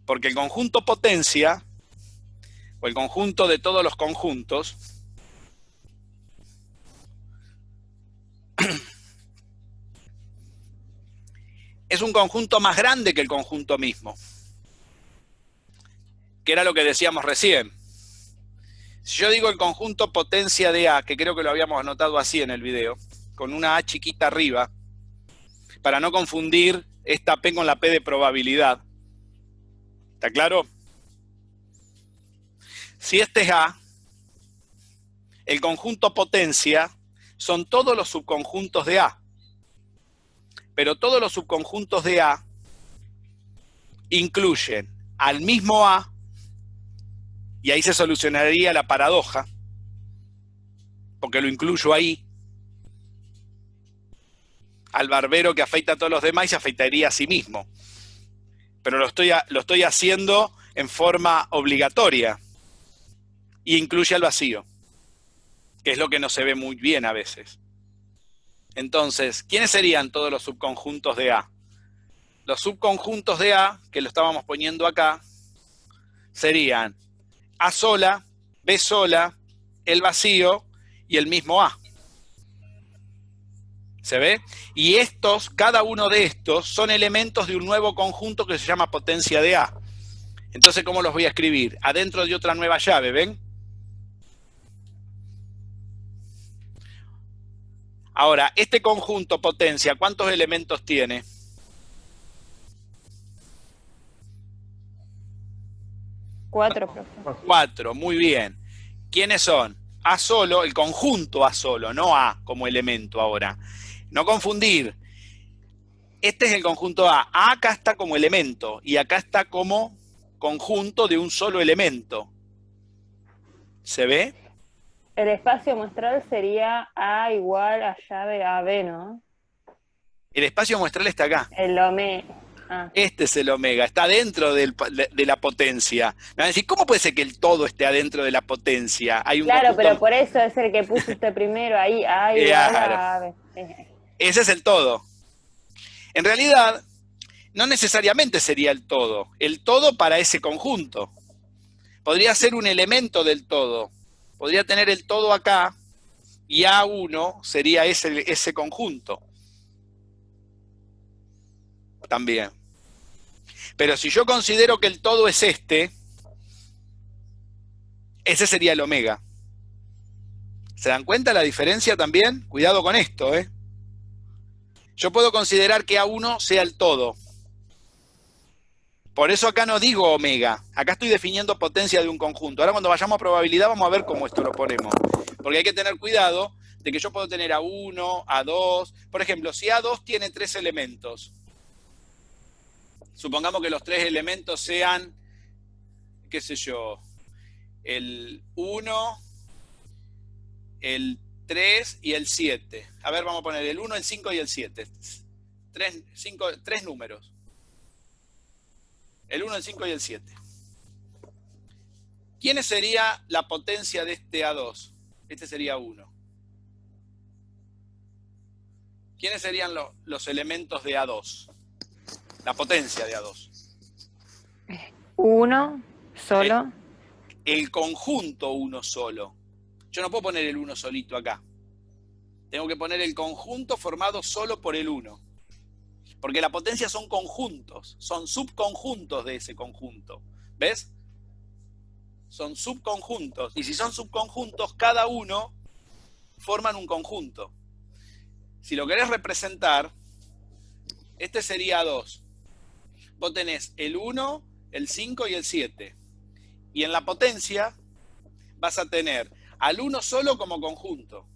Porque el conjunto potencia, o el conjunto de todos los conjuntos, es un conjunto más grande que el conjunto mismo, que era lo que decíamos recién. Si yo digo el conjunto potencia de A, que creo que lo habíamos anotado así en el video, con una A chiquita arriba, para no confundir esta P con la P de probabilidad. ¿Está claro? Si este es A, el conjunto potencia son todos los subconjuntos de A. Pero todos los subconjuntos de A incluyen al mismo A, y ahí se solucionaría la paradoja, porque lo incluyo ahí, al barbero que afeita a todos los demás y se afeitaría a sí mismo. Pero lo estoy haciendo en forma obligatoria, y incluye al vacío, que es lo que no se ve muy bien a veces. Entonces, ¿quiénes serían todos los subconjuntos de A? Los subconjuntos de A, que lo estábamos poniendo acá, serían A sola, B sola, el vacío y el mismo A. ¿Se ve? Y estos, cada uno de estos, son elementos de un nuevo conjunto que se llama potencia de A. Entonces, ¿cómo los voy a escribir? Adentro de otra nueva llave, ¿ven? Ahora, este conjunto potencia, ¿cuántos elementos tiene? 4, profe. 4, muy bien. ¿Quiénes son? A solo, el conjunto A solo, no A como elemento ahora. No confundir. Este es el conjunto A. A acá está como elemento y acá está como conjunto de un solo elemento. ¿Se ve? El espacio muestral sería A igual a llave AB, ¿no? El espacio muestral está acá. El omega. Ah. Este es el omega, está dentro de la potencia. Me van a decir, ¿cómo puede ser que el todo esté adentro de la potencia? Hay un Claro, conjunto... pero por eso es el que puso usted primero ahí, A igual a AB. Ese es el todo. En realidad, no necesariamente sería el todo. El todo para ese conjunto. Podría ser un elemento del todo. Podría tener el todo acá y A1 sería ese conjunto. También. Pero si yo considero que el todo es ese sería el omega. ¿Se dan cuenta la diferencia también? Cuidado con esto, ¿eh? Yo puedo considerar que A1 sea el todo. Por eso acá no digo omega. Acá estoy definiendo potencia de un conjunto. Ahora cuando vayamos a probabilidad vamos a ver cómo esto lo ponemos. Porque hay que tener cuidado de que yo puedo tener A1, A2. Por ejemplo, si A2 tiene 3 elementos. Supongamos que los 3 elementos sean, qué sé yo, el 1, el 3 y el 7. A ver, vamos a poner el 1, el 5 y el 7. 3 números. El 1, el 5 y el 7. ¿Quién sería la potencia de este A2? Este sería 1. ¿Quiénes serían los elementos de A2? La potencia de A2. 1 solo. El conjunto 1 solo. Yo no puedo poner el 1 solito acá. Tengo que poner el conjunto formado solo por el 1. Porque la potencia son conjuntos, son subconjuntos de ese conjunto. ¿Ves? Son subconjuntos. Y si son subconjuntos, cada uno forman un conjunto. Si lo querés representar, este sería 2. Vos tenés el 1, el 5 y el 7. Y en la potencia vas a tener al 1 solo como conjunto.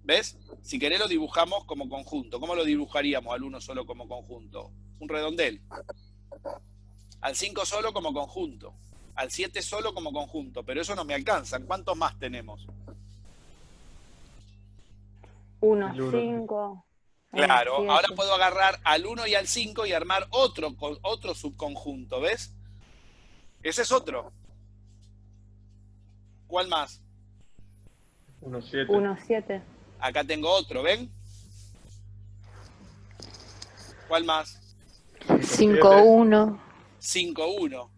¿Ves? Si querés lo dibujamos como conjunto. ¿Cómo lo dibujaríamos al 1 solo como conjunto? Un redondel. Al 5 solo como conjunto. Al 7 solo como conjunto. Pero eso no me alcanza. ¿Cuántos más tenemos? 1, 5. Claro, 7. ahora puedo agarrar al 1 y al 5 y armar otro subconjunto, ¿ves? Ese es otro. ¿Cuál más? 1, 7. 1, 7. Acá tengo otro, ¿ven? ¿Cuál más? 5, 1. 5, 1.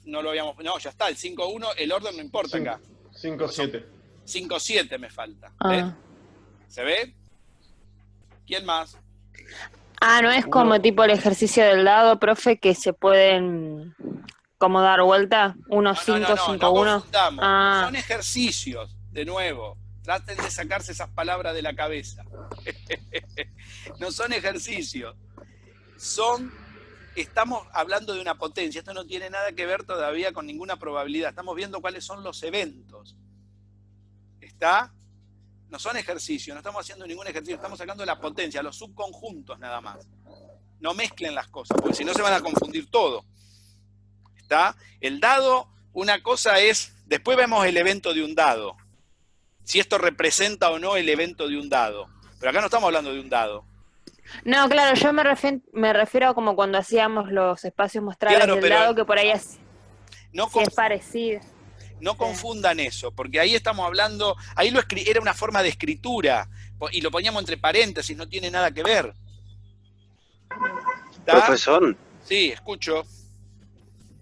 No lo habíamos... No, ya está, el 5, 1, el orden no importa acá. 5, 7. 5, 7 me falta. Ah. ¿Ves? ¿Se ve? ¿Quién más? Ah, ¿no es como tipo el ejercicio del dado, profe, que se pueden como dar vuelta? 1, 5, No 5, 1. confundamos. Ah, Son ejercicios, de nuevo. Traten de sacarse esas palabras de la cabeza. No son ejercicios. Estamos hablando de una potencia. Esto no tiene nada que ver todavía con ninguna probabilidad. Estamos viendo cuáles son los eventos. ¿Está? No son ejercicios, no estamos haciendo ningún ejercicio. Estamos sacando la potencia, los subconjuntos nada más. No mezclen las cosas, porque si no se van a confundir todo. ¿Está? El dado, una cosa es... Después vemos el evento de un dado. Si esto representa o no el evento de un dado. Pero acá no estamos hablando de un dado. no, claro, yo me refiero a como cuando hacíamos los espacios mostrables Claro, del pero dado, que por ahí es, No, sí es parecido. no confundan eso, porque ahí estamos hablando... Ahí era una forma de escritura, y lo poníamos entre paréntesis, no tiene nada que ver. ¿Está? Profesor, Sí, escucho.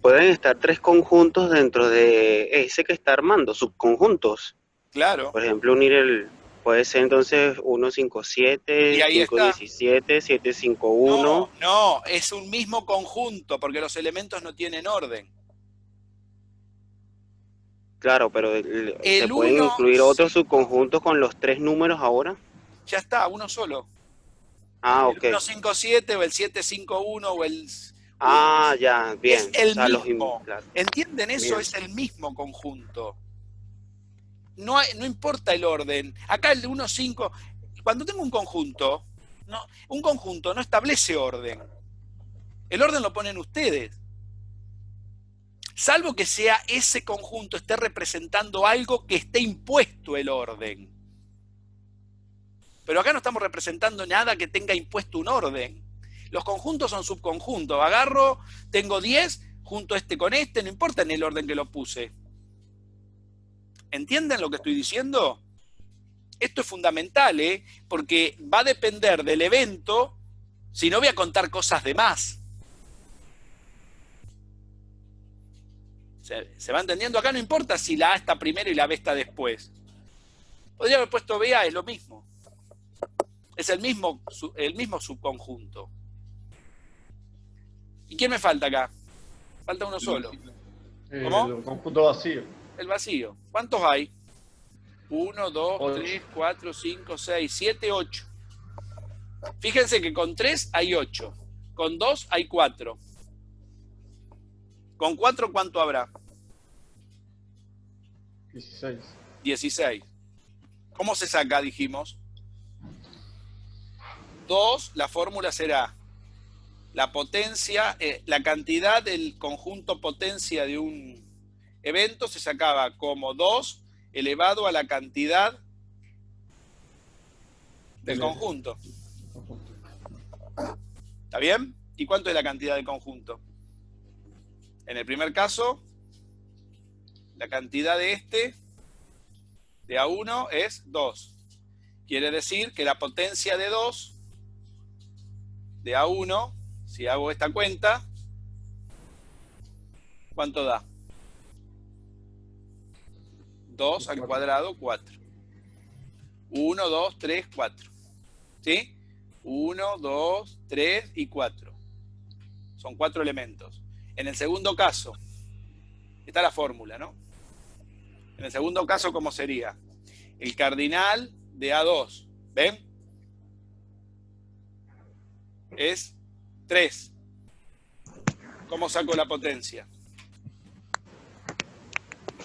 pueden estar 3 conjuntos dentro de ese que está armando, subconjuntos. Claro. Por ejemplo, puede ser entonces 1, 5, 7, Y ahí 5, está. 17, 7, 5, 1. No, es un mismo conjunto, porque los elementos no tienen orden. Claro, pero ¿se El pueden 1, incluir otros subconjuntos con los 3 números ahora? Ya está, uno solo. Ah, El ok. 157 o el 751 o el... Ah, ya, bien. Es el O sea, mismo. claro. ¿Entienden eso? Bien. Es el mismo conjunto. No importa el orden. Acá el de 1, 5... Cuando tengo un conjunto no establece orden. El orden lo ponen ustedes. Salvo que sea ese conjunto esté representando algo que esté impuesto el orden. Pero acá no estamos representando nada que tenga impuesto un orden. Los conjuntos son subconjuntos. Agarro, tengo 10, junto este con este, no importa en el orden que lo puse. ¿Entienden lo que estoy diciendo? Esto es fundamental, porque va a depender del evento, si no voy a contar cosas de más. ¿Se va entendiendo? Acá no importa si la A está primero y la B está después. Podría haber puesto BA, es lo mismo. Es el mismo subconjunto. ¿Y quién me falta acá? Falta uno solo. ¿Cómo? El conjunto vacío. El vacío. ¿Cuántos hay? 1, 2, 8. 3, 4, 5, 6, 7, 8. Fíjense que con 3 hay 8. Con 2 hay 4. ¿Con 4 cuánto habrá? 16. 16. ¿Cómo se saca, dijimos? 2, la fórmula será la potencia, la cantidad del conjunto potencia de un evento se sacaba como 2 elevado a la cantidad del conjunto. ¿Está bien? ¿Y cuánto es la cantidad del conjunto? En el primer caso, la cantidad de A1 es 2. Quiere decir que la potencia de 2 de A1, si hago esta cuenta, ¿cuánto da? 2 al cuadrado, 4. 1, 2, 3, 4. ¿Sí? 1, 2, 3 y 4. Son 4 elementos. En el segundo caso, está la fórmula, ¿no? En el segundo caso, ¿cómo sería? El cardinal de A2, ¿ven? Es 3. ¿Cómo saco la potencia?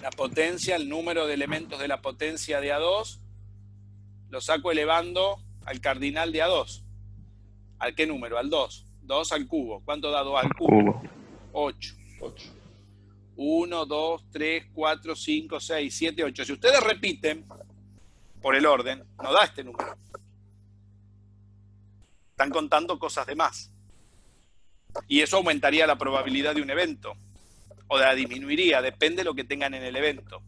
La potencia, el número de elementos de la potencia de A2, lo saco elevando al cardinal de A2. ¿Al qué número? Al 2. 2 al cubo. ¿Cuánto da 2 al cubo? 8. 1, 2, 3, 4, 5, 6, 7, 8. Si ustedes repiten por el orden, no da este número. Están contando cosas de más. Y eso aumentaría la probabilidad de un evento. O la disminuiría, depende de lo que tengan en el evento.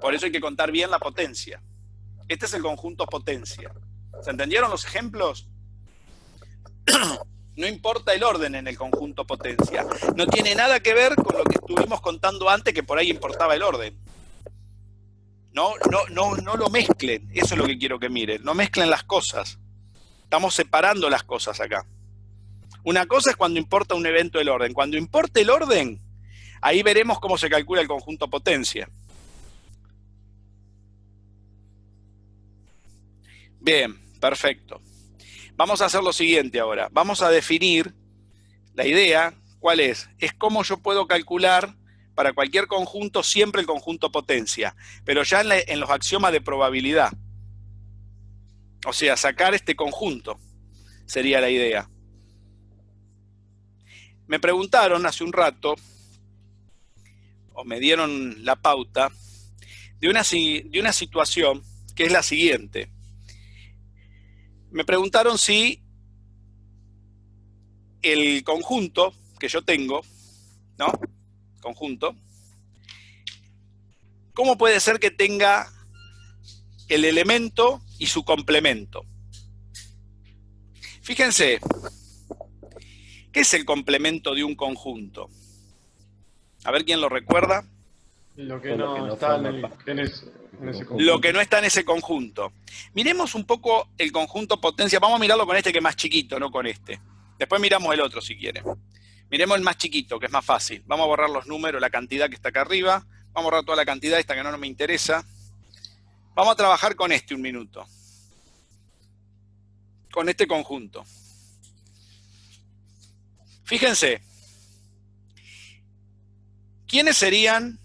Por eso hay que contar bien la potencia. Este es el conjunto potencia. ¿Se entendieron los ejemplos? No importa el orden en el conjunto potencia. No tiene nada que ver con lo que estuvimos contando antes, que por ahí importaba el orden. No lo mezclen. Eso es lo que quiero que miren. No mezclen las cosas. Estamos separando las cosas acá. Una cosa es cuando importa un evento del orden. Cuando importe el orden, ahí veremos cómo se calcula el conjunto potencia. Bien, perfecto. Vamos a hacer lo siguiente ahora. Vamos a definir la idea. ¿Cuál es? Es cómo yo puedo calcular para cualquier conjunto siempre el conjunto potencia, pero ya en los axiomas de probabilidad. O sea, sacar este conjunto sería la idea. Me preguntaron hace un rato, o me dieron la pauta, de una situación que es la siguiente. Me preguntaron si el conjunto que yo tengo, ¿no? Conjunto, ¿cómo puede ser que tenga el elemento y su complemento? Fíjense, ¿qué es el complemento de un conjunto? A ver quién lo recuerda. Lo que no está en ese conjunto. Lo que no está en ese conjunto. Miremos un poco el conjunto potencia. Vamos a mirarlo con este que es más chiquito, no con este. Después miramos el otro si quieren. Miremos el más chiquito, que es más fácil. Vamos a borrar los números, la cantidad que está acá arriba. Vamos a borrar toda la cantidad esta que no me interesa. Vamos a trabajar con este un minuto. Con este conjunto. Fíjense. ¿Quiénes serían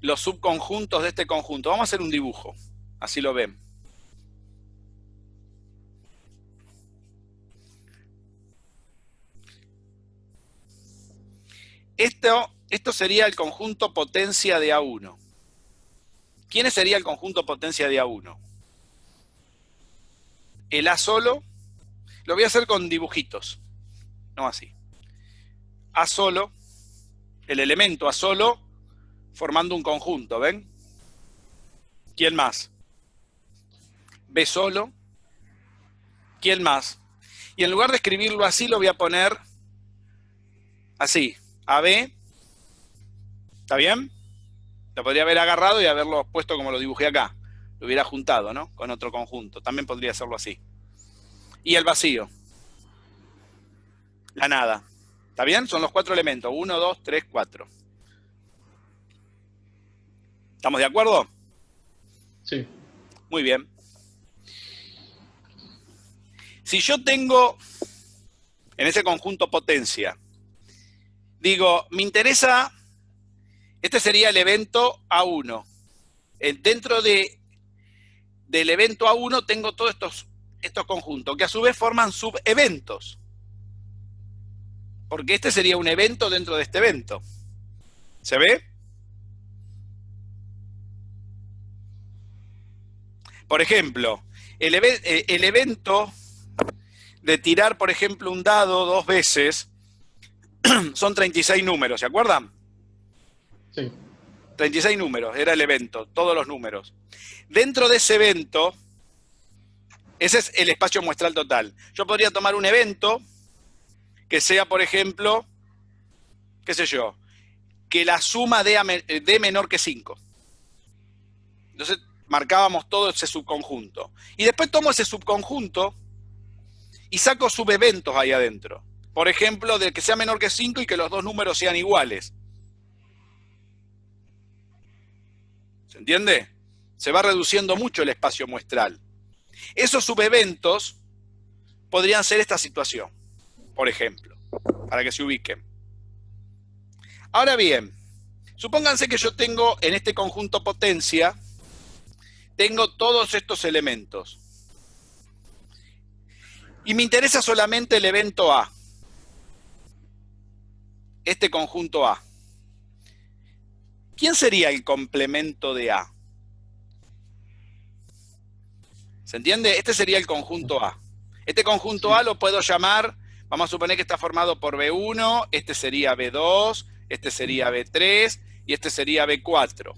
los subconjuntos de este conjunto? Vamos a hacer un dibujo. Así lo ven. Esto sería el conjunto potencia de A1. ¿Quién sería el conjunto potencia de A1? El A solo, lo voy a hacer con dibujitos, no así. A solo, el elemento A solo, formando un conjunto, ¿ven? ¿Quién más? B solo. ¿Quién más? Y en lugar de escribirlo así, lo voy a poner así. AB, ¿está bien? Lo podría haber agarrado y haberlo puesto como lo dibujé acá. Lo hubiera juntado, ¿no? Con otro conjunto. También podría hacerlo así. Y el vacío. La nada. ¿Está bien? Son los 4 elementos. 1, 2, 3, 4. ¿Estamos de acuerdo? Sí. Muy bien. Si yo tengo en ese conjunto potencia, digo, me interesa, este sería el evento A1. Dentro del evento A1 tengo todos estos conjuntos, que a su vez forman subeventos. Porque este sería un evento dentro de este evento. ¿Se ve? Por ejemplo, el evento de tirar, por ejemplo, un dado 2 veces, son 36 números, ¿se acuerdan? Sí. 36 números, era el evento, todos los números. Dentro de ese evento, ese es el espacio muestral total. Yo podría tomar un evento que sea, por ejemplo, qué sé yo, que la suma dé menor que 5. Entonces marcábamos todo ese subconjunto. Y después tomo ese subconjunto y saco subeventos ahí adentro. Por ejemplo, de que sea menor que 5 y que los dos números sean iguales. ¿Se entiende? Se va reduciendo mucho el espacio muestral. Esos subeventos podrían ser esta situación, por ejemplo, para que se ubiquen. Ahora bien, supónganse que yo tengo en este conjunto potencia, tengo todos estos elementos. Y me interesa solamente el evento A. Este conjunto A. ¿Quién sería el complemento de A? ¿Se entiende? Este sería el conjunto A. Este conjunto A lo puedo llamar, vamos a suponer que está formado por B1, este sería B2, este sería B3 y este sería B4.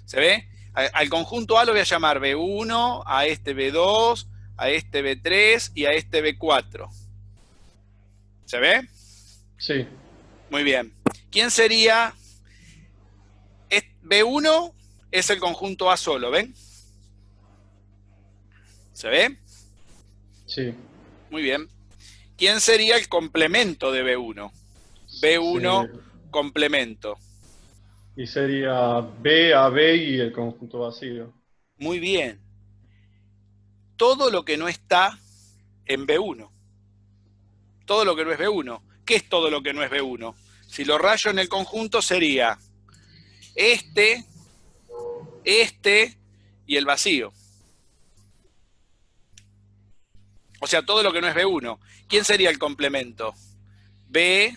¿Se ve? Al conjunto A lo voy a llamar B1, a este B2, a este B3 y a este B4. ¿Se ve? Sí. Muy bien. ¿Quién sería? B1 es el conjunto A solo, ¿ven? ¿Se ve? Sí. Muy bien. ¿Quién sería el complemento de B1? B1 Sí. complemento. Y sería B, AB y el conjunto vacío. Muy bien. Todo lo que no está en B1. Todo lo que no es B1. ¿Qué es todo lo que no es B1? Si lo rayo en el conjunto sería este y el vacío. O sea, todo lo que no es B1. ¿Quién sería el complemento? B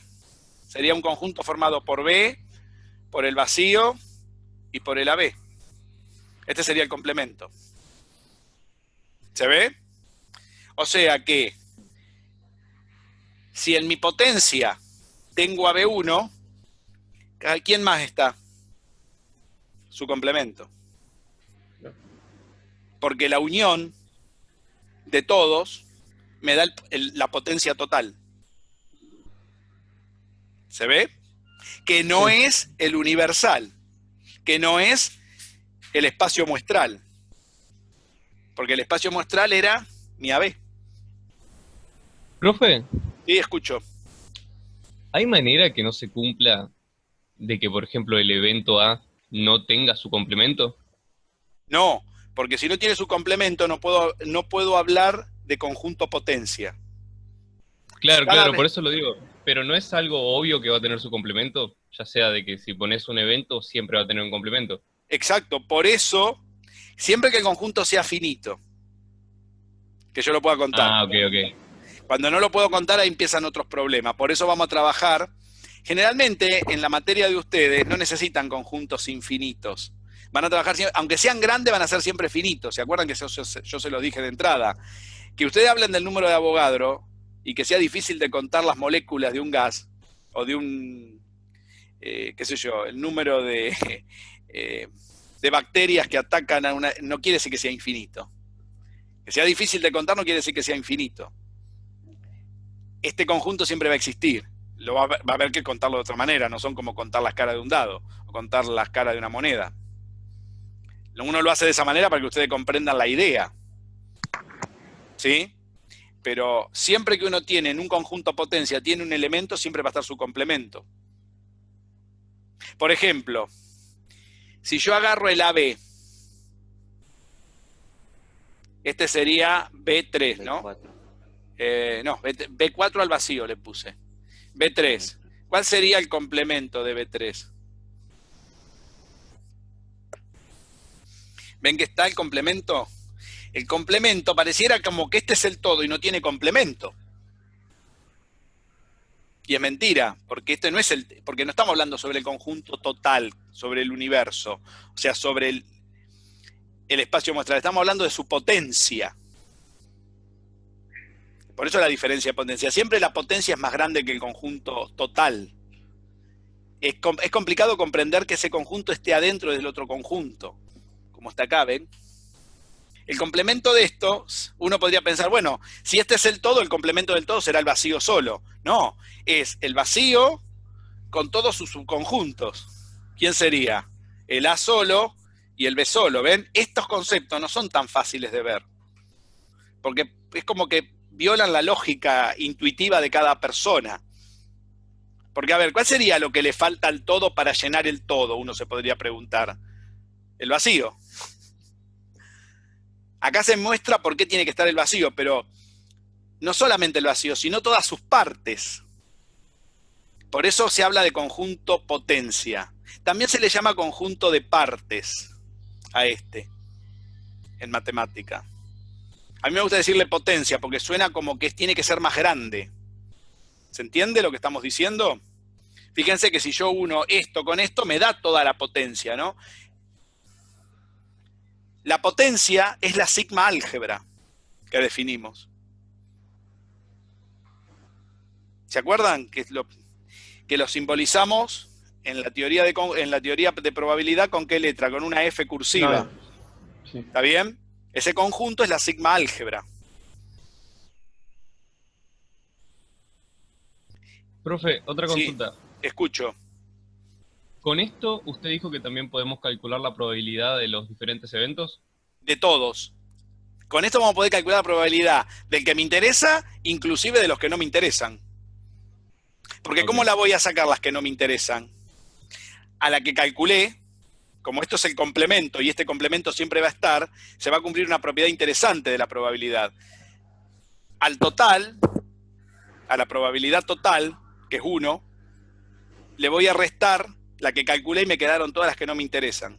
sería un conjunto formado por B, por el vacío y por el AB. Este sería el complemento. ¿Se ve? O sea que si en mi potencia tengo a B1, ¿quién más está? Su complemento. Porque la unión de todos me da la potencia total. ¿Se ve? Que no Sí. es el universal, que no es el espacio muestral. Porque el espacio muestral era mi AB. Profe, Sí, escucho. ¿hay manera que no se cumpla de que, por ejemplo, el evento A no tenga su complemento? No, porque si no tiene su complemento no puedo hablar de conjunto potencia. Claro, Cada claro, vez- por eso lo digo. Pero ¿no es algo obvio que va a tener su complemento? Ya sea de que si pones un evento siempre va a tener un complemento. Exacto, por eso, siempre que el conjunto sea finito, que yo lo pueda contar. Ah, ok, ok. Cuando no lo puedo contar, ahí empiezan otros problemas. Por eso vamos a trabajar. Generalmente, en la materia de ustedes, no necesitan conjuntos infinitos. Van a trabajar, aunque sean grandes, van a ser siempre finitos. ¿Se acuerdan que yo se lo dije de entrada? Que ustedes hablen del número de Avogadro y que sea difícil de contar las moléculas de un gas o de un, qué sé yo, el número de bacterias que atacan a una... No quiere decir que sea infinito. Que sea difícil de contar no quiere decir que sea infinito. Este conjunto siempre va a existir. Va a haber que contarlo de otra manera. No son como contar las caras de un dado o contar las caras de una moneda. Uno lo hace de esa manera para que ustedes comprendan la idea. ¿Sí? Pero siempre que uno tiene en un conjunto potencia, tiene un elemento, siempre va a estar su complemento. Por ejemplo, si yo agarro el AB, este sería B3, ¿no? No, B4 al vacío le puse. B3. ¿Cuál sería el complemento de B3? ¿Ven que está el complemento? El complemento pareciera como que este es el todo y no tiene complemento. Y es mentira, porque este no es porque no estamos hablando sobre el conjunto total, sobre el universo, o sea, sobre el espacio muestral. Estamos hablando de su potencia. Por eso la diferencia de potencia. Siempre la potencia es más grande que el conjunto total. Es complicado comprender que ese conjunto esté adentro del otro conjunto, como está acá, ¿ven? El complemento de esto, uno podría pensar, bueno, si este es el todo, el complemento del todo será el vacío solo. No, es el vacío con todos sus subconjuntos. ¿Quién sería? El A solo y el B solo, ¿ven? Estos conceptos no son tan fáciles de ver, porque es como que violan la lógica intuitiva de cada persona. Porque, a ver, ¿cuál sería lo que le falta al todo para llenar el todo? Uno se podría preguntar. El vacío. Acá se muestra por qué tiene que estar el vacío, pero no solamente el vacío, sino todas sus partes. Por eso se habla de conjunto potencia. También se le llama conjunto de partes a este, en matemática. A mí me gusta decirle potencia, porque suena como que tiene que ser más grande. ¿Se entiende lo que estamos diciendo? Fíjense que si yo uno esto con esto, me da toda la potencia, ¿no? La potencia es la sigma álgebra que definimos. ¿Se acuerdan que lo simbolizamos en la teoría de probabilidad con qué letra? Con una F cursiva. No. Sí. ¿Está bien? Ese conjunto es la sigma álgebra. Profe, otra consulta. Sí, escucho. ¿Con esto usted dijo que también podemos calcular la probabilidad de los diferentes eventos? De todos. Con esto vamos a poder calcular la probabilidad del que me interesa, inclusive de los que no me interesan. Porque ¿cómo la voy a sacar las que no me interesan? A la que calculé, como esto es el complemento y este complemento siempre va a estar, se va a cumplir una propiedad interesante de la probabilidad. Al total, a la probabilidad total, que es 1, le voy a restar la que calculé y me quedaron todas las que no me interesan.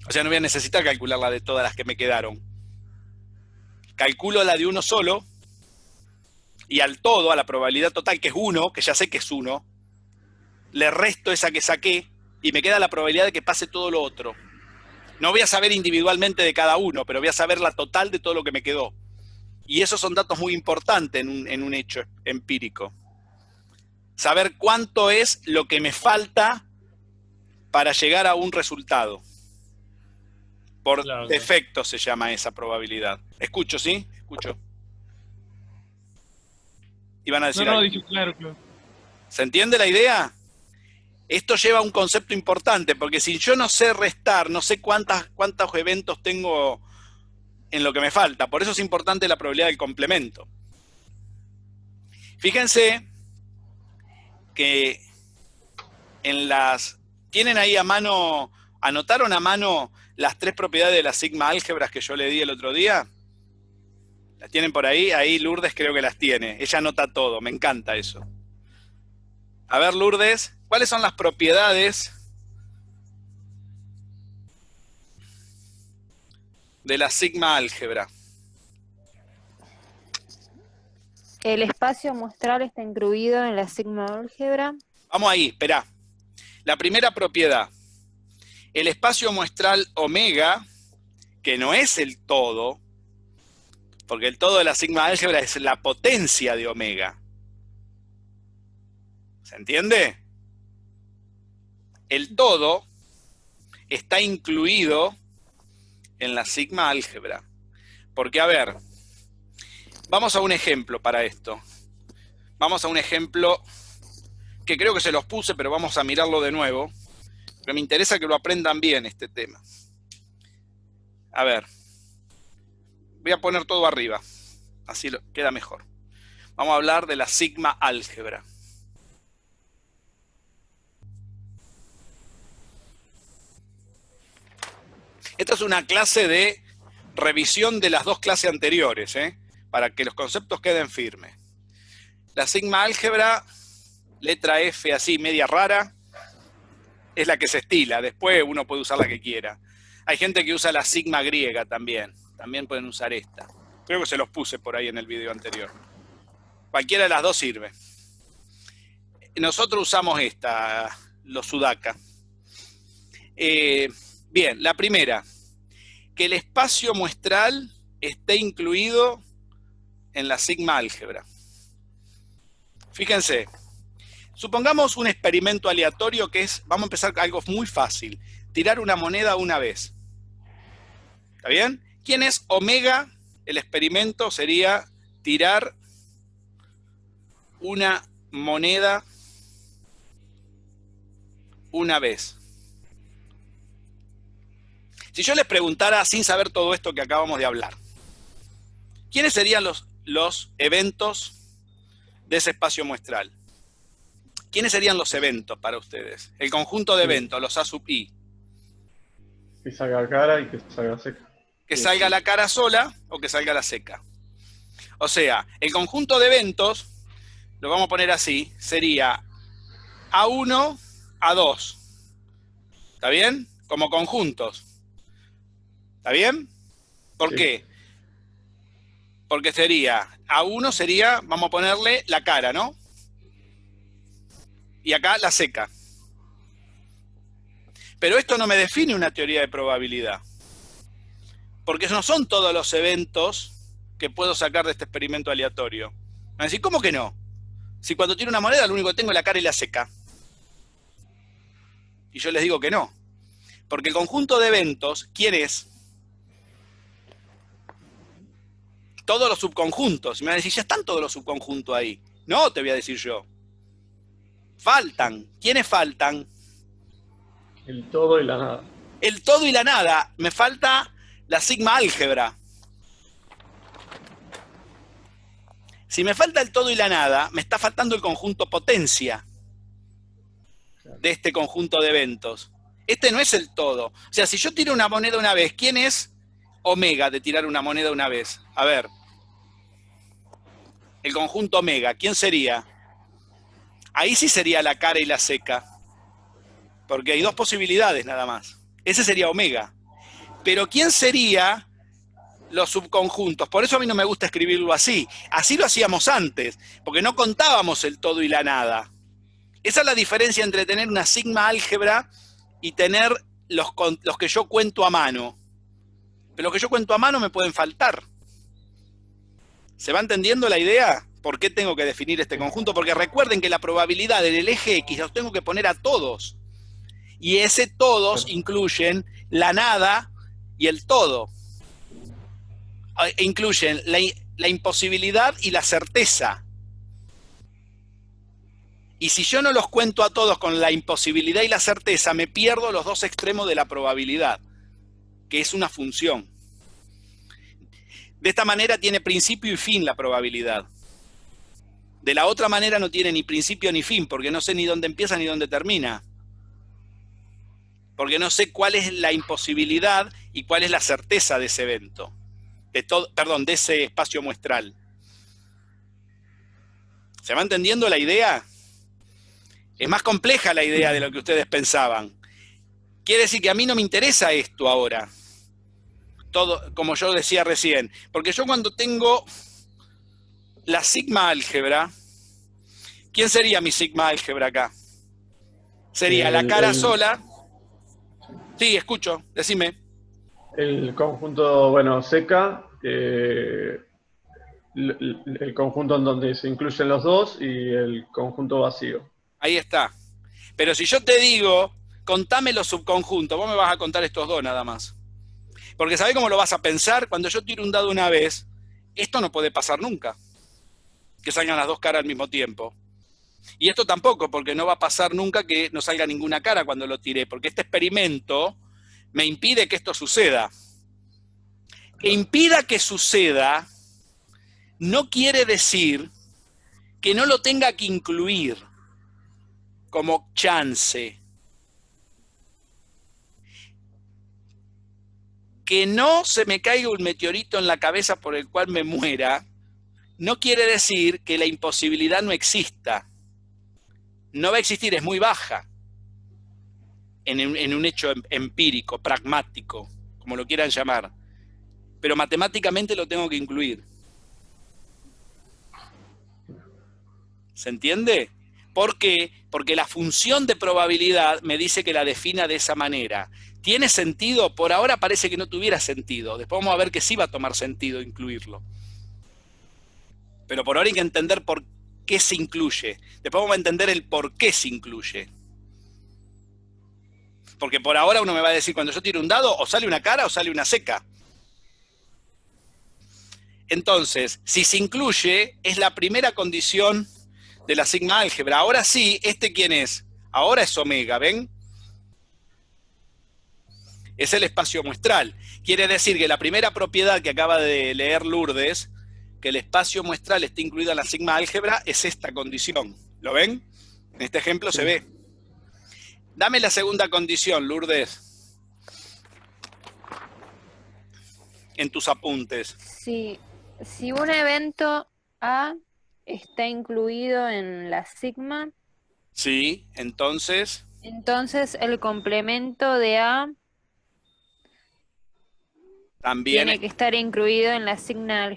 O sea, no voy a necesitar calcular la de todas las que me quedaron. Calculo la de uno solo y al todo, a la probabilidad total, que es 1, que ya sé que es 1, le resto esa que saqué y me queda la probabilidad de que pase todo lo otro. No voy a saber individualmente de cada uno, pero voy a saber la total de todo lo que me quedó. Y esos son datos muy importantes en un hecho empírico. Saber cuánto es lo que me falta para llegar a un resultado. Por defecto se llama esa probabilidad. Escucho, ¿sí? Escucho. Iban a decir algo. dije, claro. ¿Se entiende la idea? Esto lleva a un concepto importante, porque si yo no sé restar, no sé cuántos eventos tengo en lo que me falta. Por eso es importante la probabilidad del complemento. Fíjense que tienen ahí a mano, anotaron a mano las 3 propiedades de las sigma álgebras que yo le di el otro día. ¿Las tienen por ahí? Ahí Lourdes creo que las tiene. Ella anota todo, me encanta eso. A ver, Lourdes, ¿cuáles son las propiedades de la sigma álgebra? El espacio muestral está incluido en la sigma álgebra. Vamos ahí, esperá. La primera propiedad. El espacio muestral omega, que no es el todo, porque el todo de la sigma álgebra es la potencia de omega. ¿Se entiende? El todo está incluido en la sigma álgebra. Porque, a ver, vamos a un ejemplo para esto. Vamos a un ejemplo que creo que se los puse, pero vamos a mirarlo de nuevo. Porque me interesa que lo aprendan bien este tema. A ver. Voy a poner todo arriba. Así queda mejor. Vamos a hablar de la sigma álgebra. Esta es una clase de revisión de las 2 clases anteriores, para que los conceptos queden firmes. La sigma álgebra, letra F así, media rara, es la que se estila. Después uno puede usar la que quiera. Hay gente que usa la sigma griega también. También pueden usar esta. Creo que se los puse por ahí en el video anterior. Cualquiera de las 2 sirve. Nosotros usamos esta, los Sudaka. Bien, la primera. Que el espacio muestral esté incluido en la sigma álgebra. Fíjense. Supongamos un experimento aleatorio que es, vamos a empezar con algo muy fácil. Tirar una moneda una vez. ¿Está bien? ¿Quién es omega? El experimento sería tirar una moneda una vez. Si yo les preguntara, sin saber todo esto que acabamos de hablar, ¿quiénes serían los eventos de ese espacio muestral? ¿Quiénes serían los eventos para ustedes? El conjunto de eventos, los A sub I. Que salga cara y que salga seca. Que salga la cara sola o que salga la seca. O sea, el conjunto de eventos, lo vamos a poner así, sería A1, A2. ¿Está bien? Como conjuntos. ¿Está bien? ¿Por qué? Porque sería, A1 sería, vamos a ponerle la cara, ¿no? Y acá la seca. Pero esto no me define una teoría de probabilidad. Porque no son todos los eventos que puedo sacar de este experimento aleatorio. Me van a decir, ¿cómo que no? Si cuando tiro una moneda lo único que tengo es la cara y la seca. Y yo les digo que no. Porque el conjunto de eventos, ¿quién es? Todos los subconjuntos. Y me van a decir, ya están todos los subconjuntos ahí. No, te voy a decir yo. Faltan. ¿Quiénes faltan? El todo y la nada. el todo y la nada. Me falta la sigma álgebra. Si me falta el todo y la nada, me está faltando el conjunto potencia de este conjunto de eventos. Este no es el todo. O sea, si yo tiro una moneda una vez, ¿quién es omega de tirar una moneda una vez? A ver. El conjunto omega, ¿quién sería? Ahí sí sería la cara y la seca. Porque hay dos posibilidades nada más. Ese sería omega. Pero ¿quién sería los subconjuntos? Por eso a mí no me gusta escribirlo así. Así lo hacíamos antes, porque no contábamos el todo y la nada. Esa es la diferencia entre tener una sigma álgebra y tener los que yo cuento a mano. Pero los que yo cuento a mano me pueden faltar. ¿Se va entendiendo la idea? ¿Por qué tengo que definir este conjunto? Porque recuerden que la probabilidad en el eje X los tengo que poner a todos. Y ese todos incluyen la nada y el todo. Incluyen la imposibilidad y la certeza. Y si yo no los cuento a todos con la imposibilidad y la certeza, me pierdo los dos extremos de la probabilidad, que es una función. De esta manera tiene principio y fin la probabilidad. De la otra manera no tiene ni principio ni fin, porque no sé ni dónde empieza ni dónde termina. Porque no sé cuál es la imposibilidad y cuál es la certeza de ese evento. De ese espacio muestral. ¿Se va entendiendo la idea? Es más compleja la idea de lo que ustedes pensaban. Quiere decir que a mí no me interesa esto ahora. Todo, como yo decía recién. Porque yo cuando tengo la sigma álgebra, ¿quién sería mi sigma álgebra acá? Sería la cara sola. Sí, escucho, decime. El conjunto, bueno, seca, el conjunto en donde se incluyen los dos y el conjunto vacío. Ahí está. Pero si yo te digo, contame los subconjuntos, vos me vas a contar estos dos nada más. Porque ¿sabés cómo lo vas a pensar? Cuando yo tiro un dado una vez, esto no puede pasar nunca. Que salgan las dos caras al mismo tiempo. Y esto tampoco, porque no va a pasar nunca que no salga ninguna cara cuando lo tiré, porque este experimento me impide que esto suceda. Que impida que suceda no quiere decir que no lo tenga que incluir como chance. Que no se me caiga un meteorito en la cabeza por el cual me muera, no quiere decir que la imposibilidad no exista. No va a existir, es muy baja en un hecho empírico, pragmático, como lo quieran llamar. Pero matemáticamente lo tengo que incluir. ¿Se entiende? ¿Por qué? Porque la función de probabilidad me dice que la defina de esa manera. ¿Tiene sentido? Por ahora parece que no tuviera sentido. Después vamos a ver que sí va a tomar sentido incluirlo. Pero por ahora hay que entender por qué se incluye. Después vamos a entender el por qué se incluye. Porque por ahora uno me va a decir, cuando yo tiro un dado, o sale una cara o sale una seca. Entonces, si se incluye, es la primera condición de la sigma álgebra. Ahora sí, ¿quién es? Ahora es omega, ¿ven? Es el espacio muestral. Quiere decir que la primera propiedad que acaba de leer Lourdes, que el espacio muestral esté incluido en la sigma álgebra, es esta condición. ¿Lo ven? En este ejemplo se ve. Dame la segunda condición, Lourdes. En tus apuntes. Si un evento A está incluido en la sigma, Sí, entonces el complemento de A también tiene que estar incluido en la sigma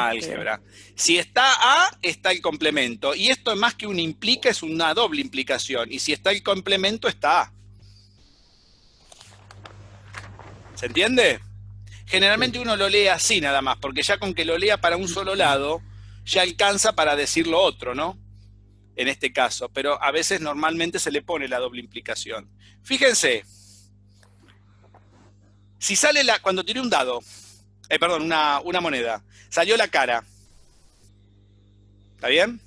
álgebra. Si está A, está el complemento. Y esto es más que un implica, es una doble implicación. Y si está el complemento, está A. ¿Se entiende? Generalmente uno lo lee así nada más, porque ya con que lo lea para un solo lado, ya alcanza para decir lo otro, ¿no? En este caso. Pero a veces normalmente se le pone la doble implicación. Fíjense. Si sale cuando tiré un dado, una moneda, salió la cara. ¿Está bien?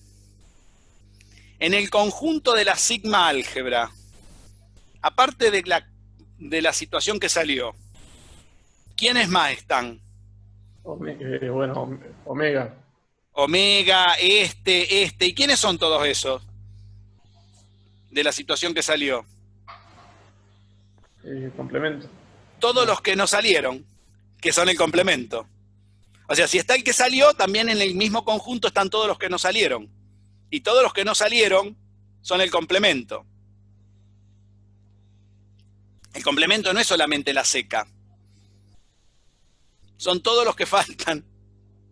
En el conjunto de la sigma álgebra, aparte de de la situación que salió? ¿Quiénes más están? Bueno, omega. Omega, este. ¿Y quiénes son todos esos? De la situación que salió. Complemento. Todos los que no salieron, que son el complemento. O sea, si está el que salió, también en el mismo conjunto están todos los que no salieron. Y todos los que no salieron son el complemento. El complemento no es solamente la seca. Son todos los que faltan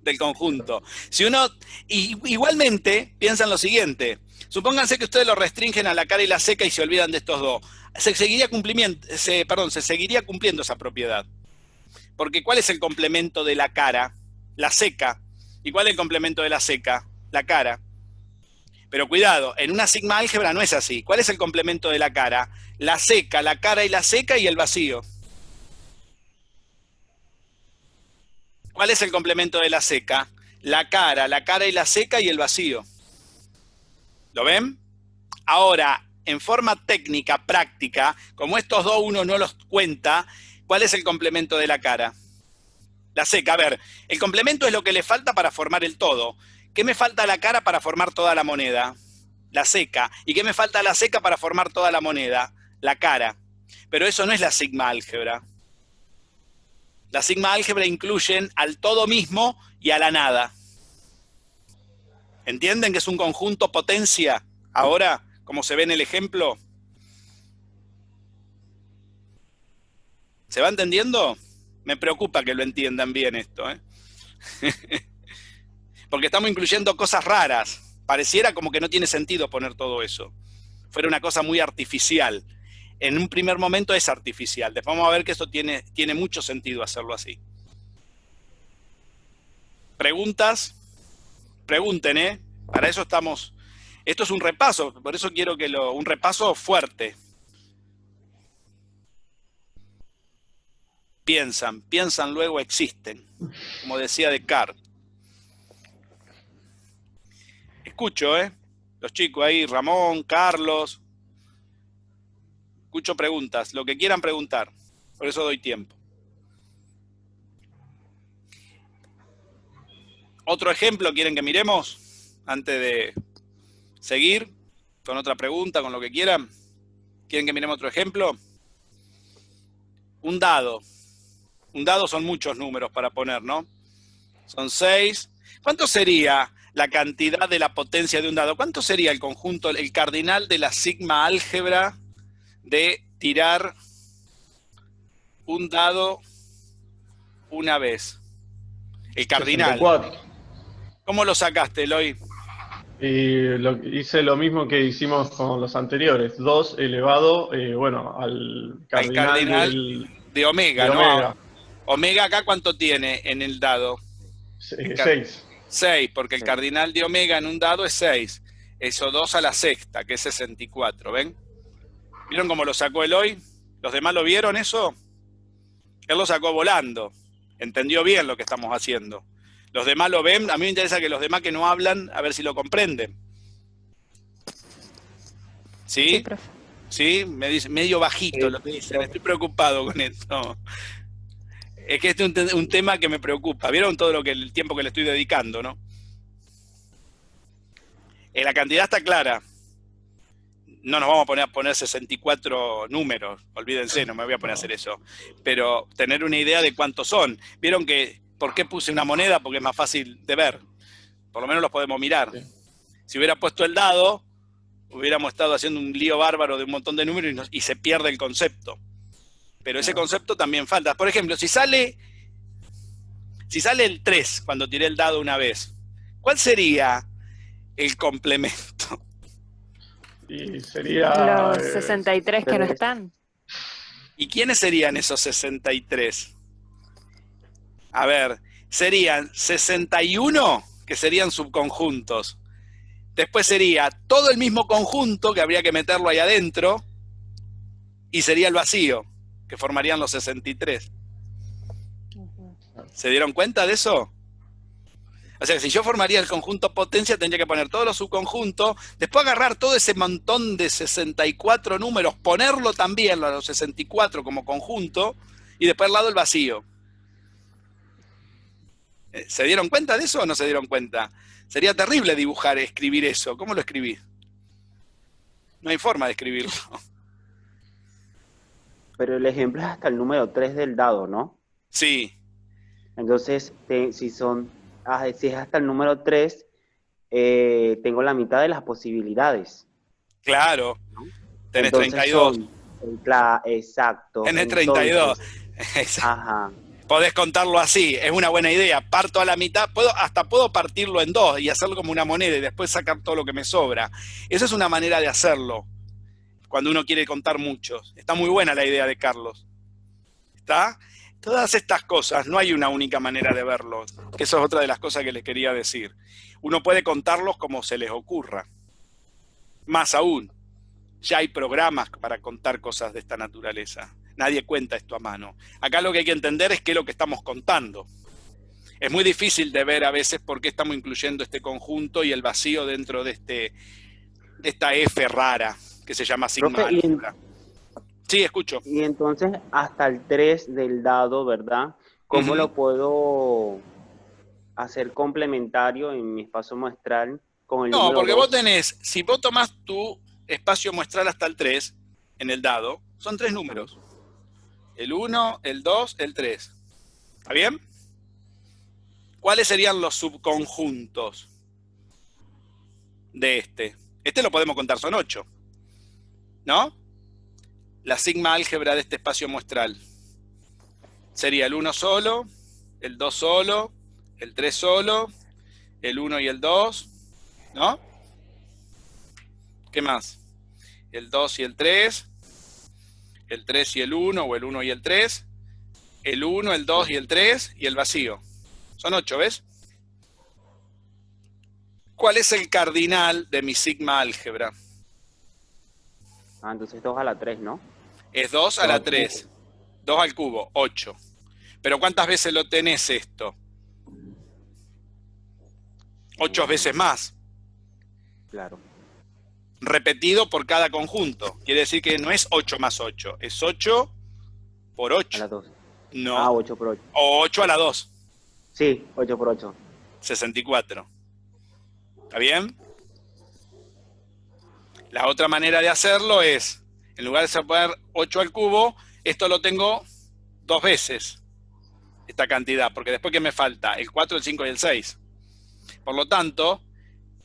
del conjunto. Si uno, igualmente, piensan lo siguiente. Supónganse que ustedes lo restringen a la cara y la seca y se olvidan de estos dos. Se seguiría cumpliendo esa propiedad. Porque ¿cuál es el complemento de la cara? La seca. ¿Y cuál es el complemento de la seca? La cara. Pero cuidado, en una sigma álgebra no es así. ¿Cuál es el complemento de la cara? La seca, la cara y la seca y el vacío. ¿Cuál es el complemento de la seca? La cara y la seca y el vacío. ¿Lo ven? Ahora, en forma técnica, práctica, como estos dos uno no los cuenta, ¿cuál es el complemento de la cara? La seca. A ver, el complemento es lo que le falta para formar el todo. ¿Qué me falta a la cara para formar toda la moneda? La seca. ¿Y qué me falta a la seca para formar toda la moneda? La cara. Pero eso no es la sigma álgebra. La sigma álgebra incluyen al todo mismo y a la nada. ¿Entienden que es un conjunto potencia? Ahora, como se ve en el ejemplo. ¿Se va entendiendo? Me preocupa que lo entiendan bien esto, ¿eh? Porque estamos incluyendo cosas raras. Pareciera como que no tiene sentido poner todo eso. Fuera una cosa muy artificial. En un primer momento es artificial. Después vamos a ver que eso tiene mucho sentido hacerlo así. ¿Preguntas? Pregunten, ¿eh? Para eso estamos. Esto es un repaso, por eso quiero que un repaso fuerte. Piensan, luego existen. Como decía Descartes. Escucho, ¿eh? Los chicos ahí, Ramón, Carlos. Escucho preguntas, lo que quieran preguntar. Por eso doy tiempo. ¿Otro ejemplo quieren que miremos? Antes de seguir con otra pregunta, con lo que quieran. ¿Quieren que miremos otro ejemplo? Un dado. Un dado son muchos números para poner, ¿no? Son 6. ¿Cuánto sería la cantidad de la potencia de un dado? ¿Cuánto sería el conjunto, el cardinal de la sigma álgebra de tirar un dado una vez? El cardinal. 64. ¿Cómo lo sacaste, Eloy? Y hice lo mismo que hicimos con los anteriores. 2 elevado, al cardinal de omega, de ¿no? omega. Omega acá, ¿cuánto tiene en el dado? 6. 6, porque el cardinal de omega en un dado es 6. Eso 2 a la sexta, que es 64, ¿ven? ¿Vieron cómo lo sacó Eloy? ¿Los demás lo vieron eso? Él lo sacó volando. Entendió bien lo que estamos haciendo. Los demás lo ven. A mí me interesa que los demás que no hablan, a ver si lo comprenden. ¿Sí? Sí, profe. ¿Sí? Me dice, medio bajito lo que dicen. Estoy preocupado con esto. Es que este es un tema que me preocupa. ¿Vieron todo el tiempo que le estoy dedicando, no? La cantidad está clara. No nos vamos a poner 64 números, olvídense, no me voy a poner a hacer eso. Pero tener una idea de cuántos son. ¿Vieron que por qué puse una moneda? Porque es más fácil de ver. Por lo menos los podemos mirar. Sí. Si hubiera puesto el dado, hubiéramos estado haciendo un lío bárbaro de un montón de números y se pierde el concepto. Pero ese concepto también falta. Por ejemplo, si sale el 3 cuando tiré el dado una vez, ¿cuál sería el complemento? Y sería... Los 63 que no están. ¿Y quiénes serían esos 63? A ver, serían 61, que serían subconjuntos. Después sería todo el mismo conjunto, que habría que meterlo ahí adentro, y sería el vacío, que formarían los 63. ¿Se dieron cuenta de eso? O sea, si yo formaría el conjunto potencia, tendría que poner todos los subconjuntos, después agarrar todo ese montón de 64 números, ponerlo también a los 64 como conjunto, y después al lado el vacío. ¿Se dieron cuenta de eso o no se dieron cuenta? Sería terrible dibujar, escribir eso. ¿Cómo lo escribí? No hay forma de escribirlo. Pero el ejemplo es hasta el número 3 del dado, ¿no? Sí. Entonces, si es hasta el número 3, tengo la mitad de las posibilidades. Claro. Tenés Entonces 32. Exacto. Tenés 32. Ajá. Podés contarlo así, es una buena idea. Parto a la mitad, hasta puedo partirlo en dos y hacerlo como una moneda y después sacar todo lo que me sobra. Esa es una manera de hacerlo, cuando uno quiere contar muchos. Está muy buena la idea de Carlos. ¿Está? Todas estas cosas, no hay una única manera de verlos, que eso es otra de las cosas que les quería decir. Uno puede contarlos como se les ocurra. Más aún, ya hay programas para contar cosas de esta naturaleza. Nadie cuenta esto a mano. Acá lo que hay que entender es qué es lo que estamos contando. Es muy difícil de ver a veces por qué estamos incluyendo este conjunto y el vacío dentro de esta F rara que se llama sigma álgebra. Sí, escucho. Y entonces hasta el 3 del dado, ¿verdad? ¿Cómo lo puedo hacer complementario en mi espacio muestral con el número 2? No, porque vos tenés, si vos tomás tu espacio muestral hasta el 3 en el dado, son 3 números. El 1, el 2, el 3. ¿Está bien? ¿Cuáles serían los subconjuntos de este? Este lo podemos contar, son 8. ¿No? La sigma álgebra de este espacio muestral sería el 1 solo, el 2 solo, el 3 solo, el 1 y el 2, ¿no? ¿Qué más? El 2 y el 3, el 3 y el 1, o el 1 y el 3, el 1, el 2 y el 3, y el vacío. Son 8, ¿ves? ¿Cuál es el cardinal de mi sigma álgebra? Entonces 2 a la 3, ¿no? Es 2 a la 3. 2 al cubo, 8. Pero ¿cuántas veces lo tenés esto? 8 veces más. Claro. Repetido por cada conjunto. Quiere decir que no es 8 más 8, es 8 por 8. A la 2. No. 8 por 8. O 8 a la 2. Sí, 8 por 8. 64. ¿Está bien? La otra manera de hacerlo es, en lugar de poner 8 al cubo, esto lo tengo 2 veces, esta cantidad, porque después ¿qué me falta? El 4, el 5 y el 6. Por lo tanto,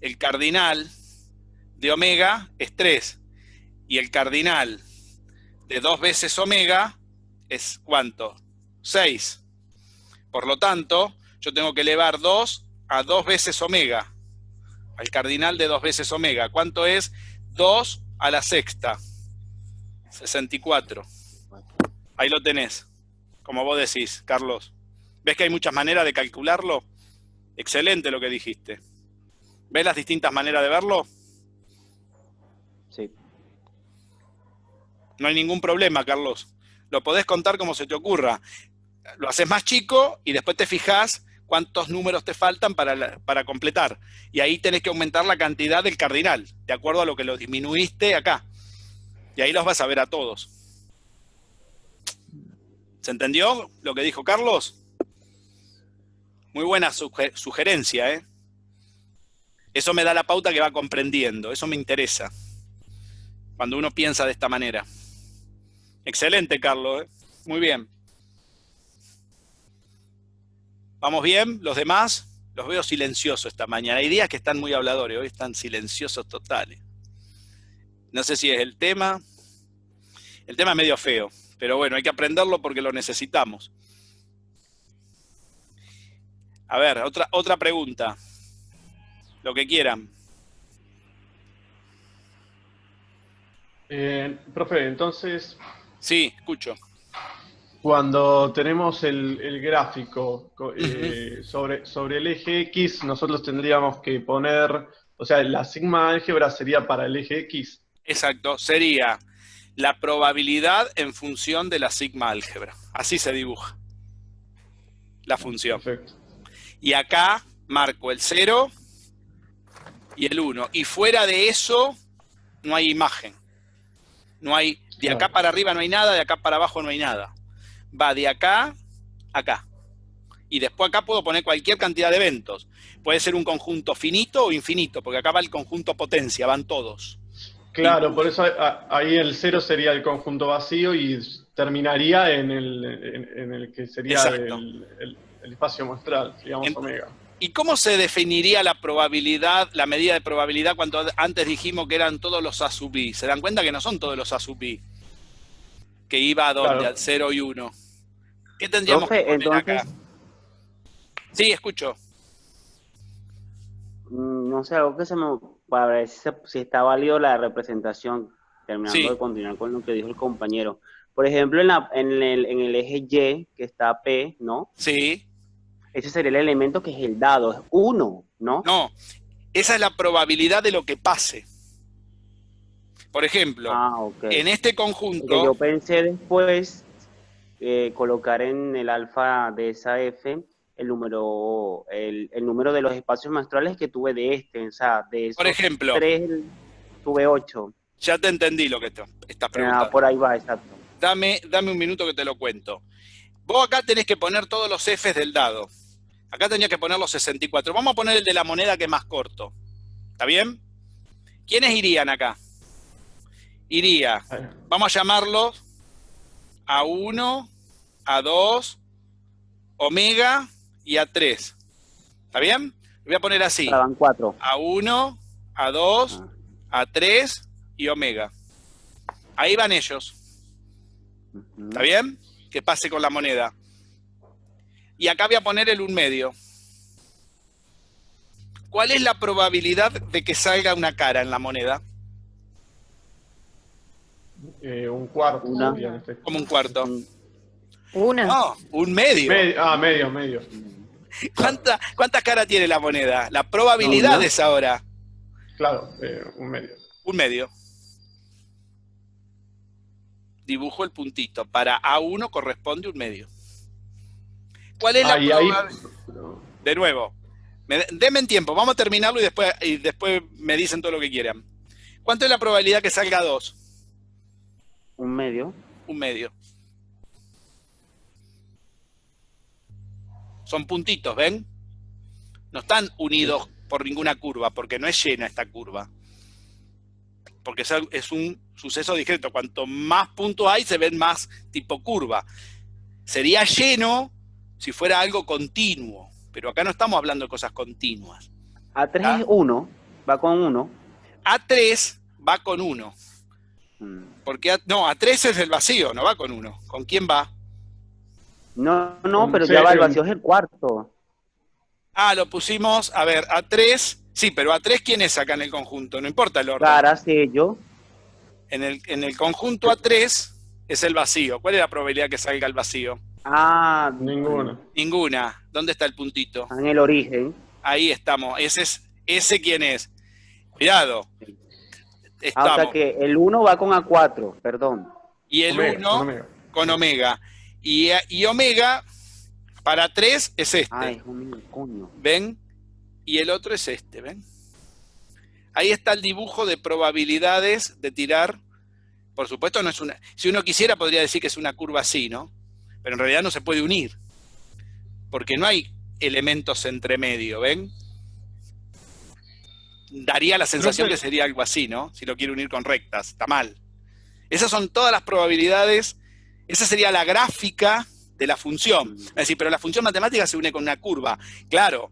el cardinal de omega es 3. Y el cardinal de 2 veces omega es ¿cuánto? 6. Por lo tanto, yo tengo que elevar 2 a 2 veces omega. Al cardinal de 2 veces omega. ¿Cuánto es? 2 a la sexta. 64. Ahí lo tenés. Como vos decís, Carlos. ¿Ves que hay muchas maneras de calcularlo? Excelente lo que dijiste. ¿Ves las distintas maneras de verlo? Sí. No hay ningún problema, Carlos. Lo podés contar como se te ocurra. Lo haces más chico y después te fijás cuántos números te faltan para completar. Y ahí tenés que aumentar la cantidad del cardinal, de acuerdo a lo que lo disminuiste acá. Y ahí los vas a ver a todos. ¿Se entendió lo que dijo Carlos? Muy buena sugerencia, ¿eh? Eso me da la pauta que va comprendiendo. Eso me interesa. Cuando uno piensa de esta manera. Excelente, Carlos, ¿eh? Muy bien. ¿Vamos bien? ¿Los demás? Los veo silenciosos esta mañana. Hay días que están muy habladores, hoy están silenciosos totales. No sé si es el tema. El tema es medio feo, pero bueno, hay que aprenderlo porque lo necesitamos. A ver, otra pregunta. Lo que quieran. Profe, entonces... Sí, escucho. Cuando tenemos el gráfico sobre el eje X, nosotros tendríamos que poner, o sea, la sigma álgebra sería para el eje X. Exacto, sería la probabilidad en función de la sigma álgebra. Así se dibuja la función. Perfecto. Y acá marco el 0 y el 1. Y fuera de eso no hay imagen. No hay, de acá para arriba no hay nada, de acá para abajo no hay nada. Va de acá a acá. Y después acá puedo poner cualquier cantidad de eventos. Puede ser un conjunto finito o infinito, porque acá va el conjunto potencia, van todos. Claro, por eso ahí el 0 sería el conjunto vacío y terminaría en el que sería el espacio muestral, digamos omega. ¿Y cómo se definiría la probabilidad, la medida de probabilidad cuando antes dijimos que eran todos los A sub i? ¿Se dan cuenta que no son todos los A sub i? Que iba a dónde, al 0 y 1. ¿Qué tendríamos que poner acá? Sí, escucho. No sé, algo que se me... Para ver si está válido la representación, terminando de continuar con lo que dijo el compañero. Por ejemplo, en el eje Y, que está P, ¿no? Sí. Ese sería el elemento que es el dado, es 1, ¿no? No, esa es la probabilidad de lo que pase. Por ejemplo, en este conjunto... Porque yo pensé después colocar en el alfa de esa F el número de los espacios menstruales que tuve de o sea, de esos por ejemplo, 3 tuve 8. Ya te entendí lo que estás preguntando. Por ahí va, exacto. Dame un minuto que te lo cuento. Vos acá tenés que poner todos los Fs del dado. Acá tenías que poner los 64. Vamos a poner el de la moneda que es más corto. ¿Está bien? ¿Quiénes irían acá? Iría, vamos a llamarlos A1, A2, omega y A3. ¿Está bien? Lo voy a poner así. Van 4. A1, A2, A3 y omega. Ahí van ellos. ¿Está bien? Que pase con la moneda. Y acá voy a poner el 1/2. ¿Cuál es la probabilidad de que salga una cara en la moneda? Un cuarto. Como un cuarto. Una. No, 1/2. Medio. ¿Cuántas caras tiene la moneda? La probabilidad es ahora. Claro, 1/2. 1/2. Dibujo el puntito. Para A1 corresponde 1/2. ¿Cuál es la probabilidad? De nuevo. Denme tiempo. Vamos a terminarlo y después me dicen todo lo que quieran. ¿Cuánto es la probabilidad que salga 2? 1/2. 1/2. Son puntitos, ¿ven? No están unidos por ninguna curva, porque no es llena esta curva. Porque es un suceso discreto. Cuanto más puntos hay, se ven más tipo curva. Sería lleno si fuera algo continuo. Pero acá no estamos hablando de cosas continuas. A3 es 1, va con 1. A3 va con 1. Porque A3 es el vacío, no va con 1. ¿Con quién va? No, pero ya va, el vacío es el cuarto. Lo pusimos, a ver, A3, sí, pero A3 ¿quién es acá en el conjunto? No importa el orden. Cara, sello. En el conjunto A3 es el vacío. ¿Cuál es la probabilidad que salga el vacío? Ninguna. ¿Dónde está el puntito? En el origen. Ahí estamos. ¿Ese quién es? Cuidado. O sea que el 1 va con A4, perdón. Y el 1 con omega. Y omega para 3 es este. Es un coño. ¿Ven? Y el otro es este, ¿ven? Ahí está el dibujo de probabilidades de tirar. Por supuesto, no es una... Si uno quisiera, podría decir que es una curva así, ¿no? Pero en realidad no se puede unir. Porque no hay elementos entre medio, ¿ven? Daría la sensación que sería algo así, ¿no? Si lo quiere unir con rectas. Está mal. Esas son todas las probabilidades. Esa sería la gráfica de la función. Es decir, pero la función matemática se une con una curva. Claro,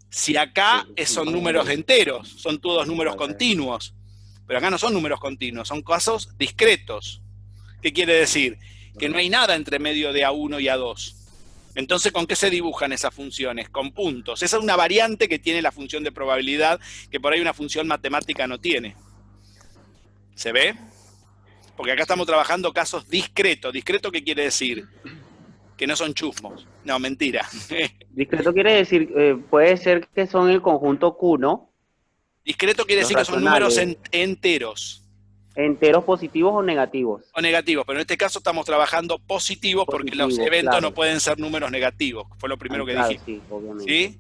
si acá son números enteros, son todos números continuos. Pero acá no son números continuos, son casos discretos. ¿Qué quiere decir? Que no hay nada entre medio de A1 y A2. Entonces, ¿con qué se dibujan esas funciones? Con puntos. Esa es una variante que tiene la función de probabilidad, que por ahí una función matemática no tiene. ¿Se ve? Porque acá estamos trabajando casos discretos. ¿Discreto qué quiere decir? Que no son chusmos. No, mentira. Discreto quiere decir, puede ser que son el conjunto Q, ¿no? Discreto quiere decir que son números enteros. ¿Enteros positivos o negativos? O negativos, pero en este caso estamos trabajando positivos porque los eventos no pueden ser números negativos. Fue lo primero que dijimos. Sí, obviamente. ¿Sí?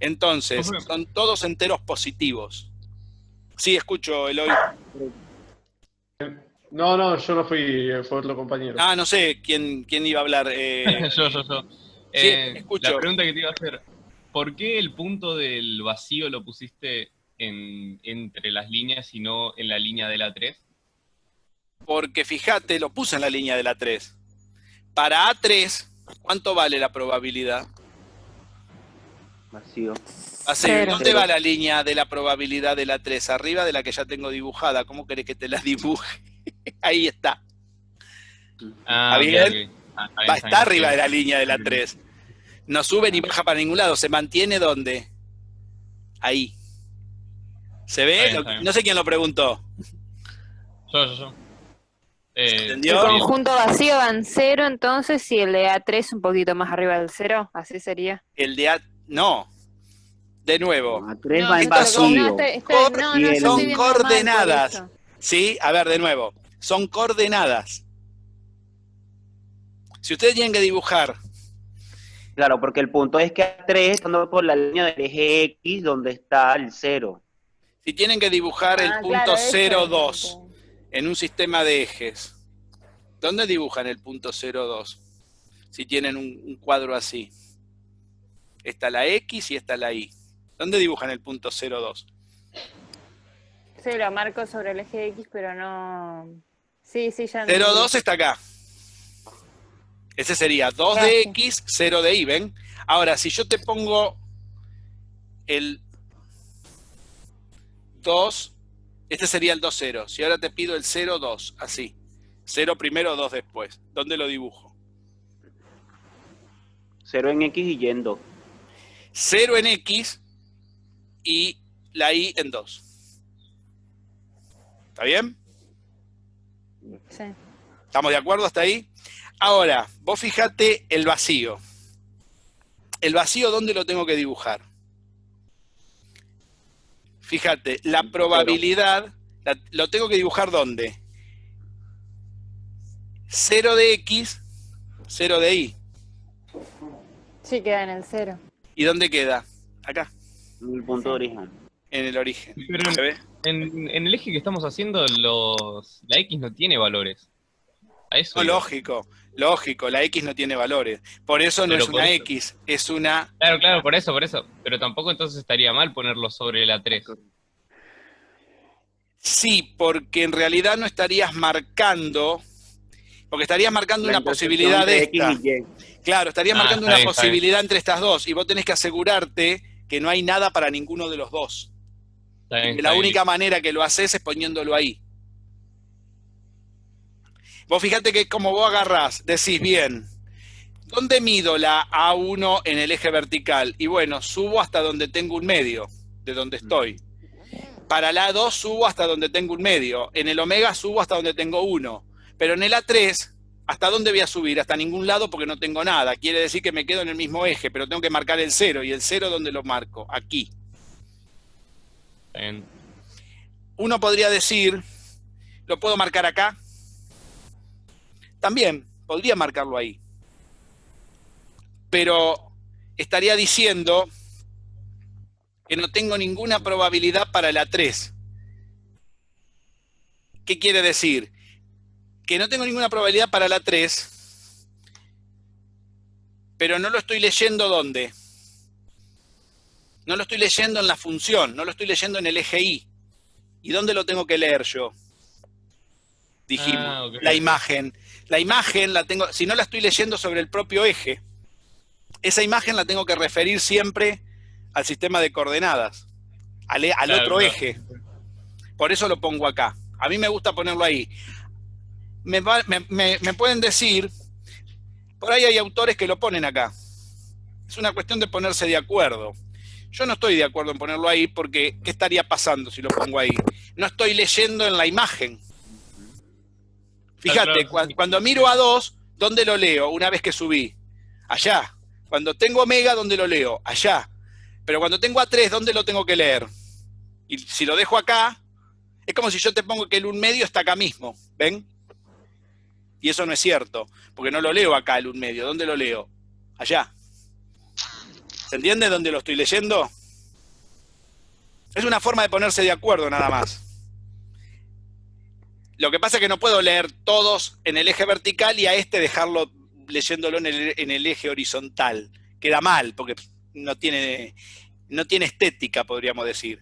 Entonces, son todos enteros positivos. Sí, escucho, Eloy. No, yo no fui, fue otro compañero. Ah, no sé quién iba a hablar. Yo. Sí, escucho. La pregunta que te iba a hacer, ¿por qué el punto del vacío lo pusiste entre las líneas y no en la línea de la 3? Porque fíjate, lo puse en la línea de la 3. Para A3, ¿cuánto vale la probabilidad? Vacío. ¿Dónde va la línea de la probabilidad de la 3? Arriba de la que ya tengo dibujada. ¿Cómo querés que te la dibuje? Ahí está. ¿Está bien? Está arriba de la línea de la 3. No sube ni baja para ningún lado. ¿Se mantiene dónde? Ahí. ¿Se ve? Está bien. No sé quién lo preguntó. Yo. ¿Entendió? El conjunto vacío va en 0, entonces, si el de A3 un poquito más arriba del 0, así sería. El de A... No. De nuevo. A3 va en vacío. Son Son coordenadas. ¿Sí? A ver, de nuevo. Son coordenadas. Si ustedes tienen que dibujar... Claro, porque el punto es que A3 está por la línea del eje X donde está el 0. Si tienen que dibujar el punto 0, 2 en un sistema de ejes, ¿dónde dibujan el punto 0, 2? Si tienen un cuadro así. Está la X y está la Y. ¿Dónde dibujan el punto 0, 2? Sí, lo marco sobre el eje X, pero no... Sí, ya... 0, 2 está acá. Ese sería 2 de X, 0 de Y, ¿ven? Ahora, si yo te pongo el 2, este sería el 2, 0. Si ahora te pido el 0, 2, así. 0 primero, 2 después. ¿Dónde lo dibujo? 0 en X y Y en 2. 0 en X y la Y en 2. ¿Está bien? Sí. ¿Estamos de acuerdo hasta ahí? Ahora, vos fijate el vacío. ¿El vacío dónde lo tengo que dibujar? Fíjate, la probabilidad, lo tengo que dibujar ¿dónde? 0 de X, 0 de Y. Sí, queda en el 0. ¿Y dónde queda? Acá. En el punto de origen. En el origen. Pero ¿Se ve? en el eje que estamos haciendo, la X no tiene valores. A eso No, iba. lógico, la X no tiene valores. Por eso no Pero es una por eso. X, es una... Claro, por eso. Pero tampoco entonces estaría mal ponerlo sobre la 3. Sí, porque en realidad no estarías marcando, porque estarías marcando La una posibilidad de X esta. y Y. Claro, estarías Ah, marcando está una bien, está posibilidad entre estas dos, y vos tenés que asegurarte que no hay nada para ninguno de los dos. Está bien, Y está la bien, única manera que lo haces es poniéndolo ahí. Vos fíjate que como vos agarrás, decís bien, ¿dónde mido la A1 en el eje vertical? Y bueno, subo hasta donde tengo un medio, de donde estoy. Para la A2 subo hasta donde tengo un medio. En el omega subo hasta donde tengo 1. Pero en el A3, ¿hasta dónde voy a subir? Hasta ningún lado porque no tengo nada. Quiere decir que me quedo en el mismo eje, pero tengo que marcar el 0. ¿Y el 0 dónde lo marco? Aquí. está bien. Uno podría decir, ¿lo puedo marcar acá? También, podría marcarlo ahí. Pero estaría diciendo que no tengo ninguna probabilidad para el A3. ¿Qué quiere decir? Que no tengo ninguna probabilidad para el A3, pero no lo estoy leyendo ¿dónde? No lo estoy leyendo en la función, no lo estoy leyendo en el eje Y. ¿Y dónde lo tengo que leer yo? Dijimos, Ok. la imagen. La imagen la tengo, si no la estoy leyendo sobre el propio eje, esa imagen la tengo que referir siempre al sistema de coordenadas, al Claro, otro claro. eje. Por eso lo pongo acá. A mí me gusta ponerlo ahí. Me pueden decir, por ahí hay autores que lo ponen acá. Es una cuestión de ponerse de acuerdo. Yo no estoy de acuerdo en ponerlo ahí porque ¿qué estaría pasando si lo pongo ahí? No estoy leyendo en la imagen. Fíjate, Claro. cuando miro a 2, ¿dónde lo leo una vez que subí? Allá. Cuando tengo omega, ¿dónde lo leo? Allá. Pero cuando tengo a 3, ¿dónde lo tengo que leer? Y si lo dejo acá, es como si yo te pongo que el 1/2 está acá mismo. ¿Ven? Y eso no es cierto, porque no lo leo acá el 1/2. ¿Dónde lo leo? Allá. ¿Se entiende dónde lo estoy leyendo? Es una forma de ponerse de acuerdo nada más. Lo que pasa es que no puedo leer todos en el eje vertical y a este dejarlo leyéndolo en el eje horizontal. Queda mal, porque no tiene estética, podríamos decir.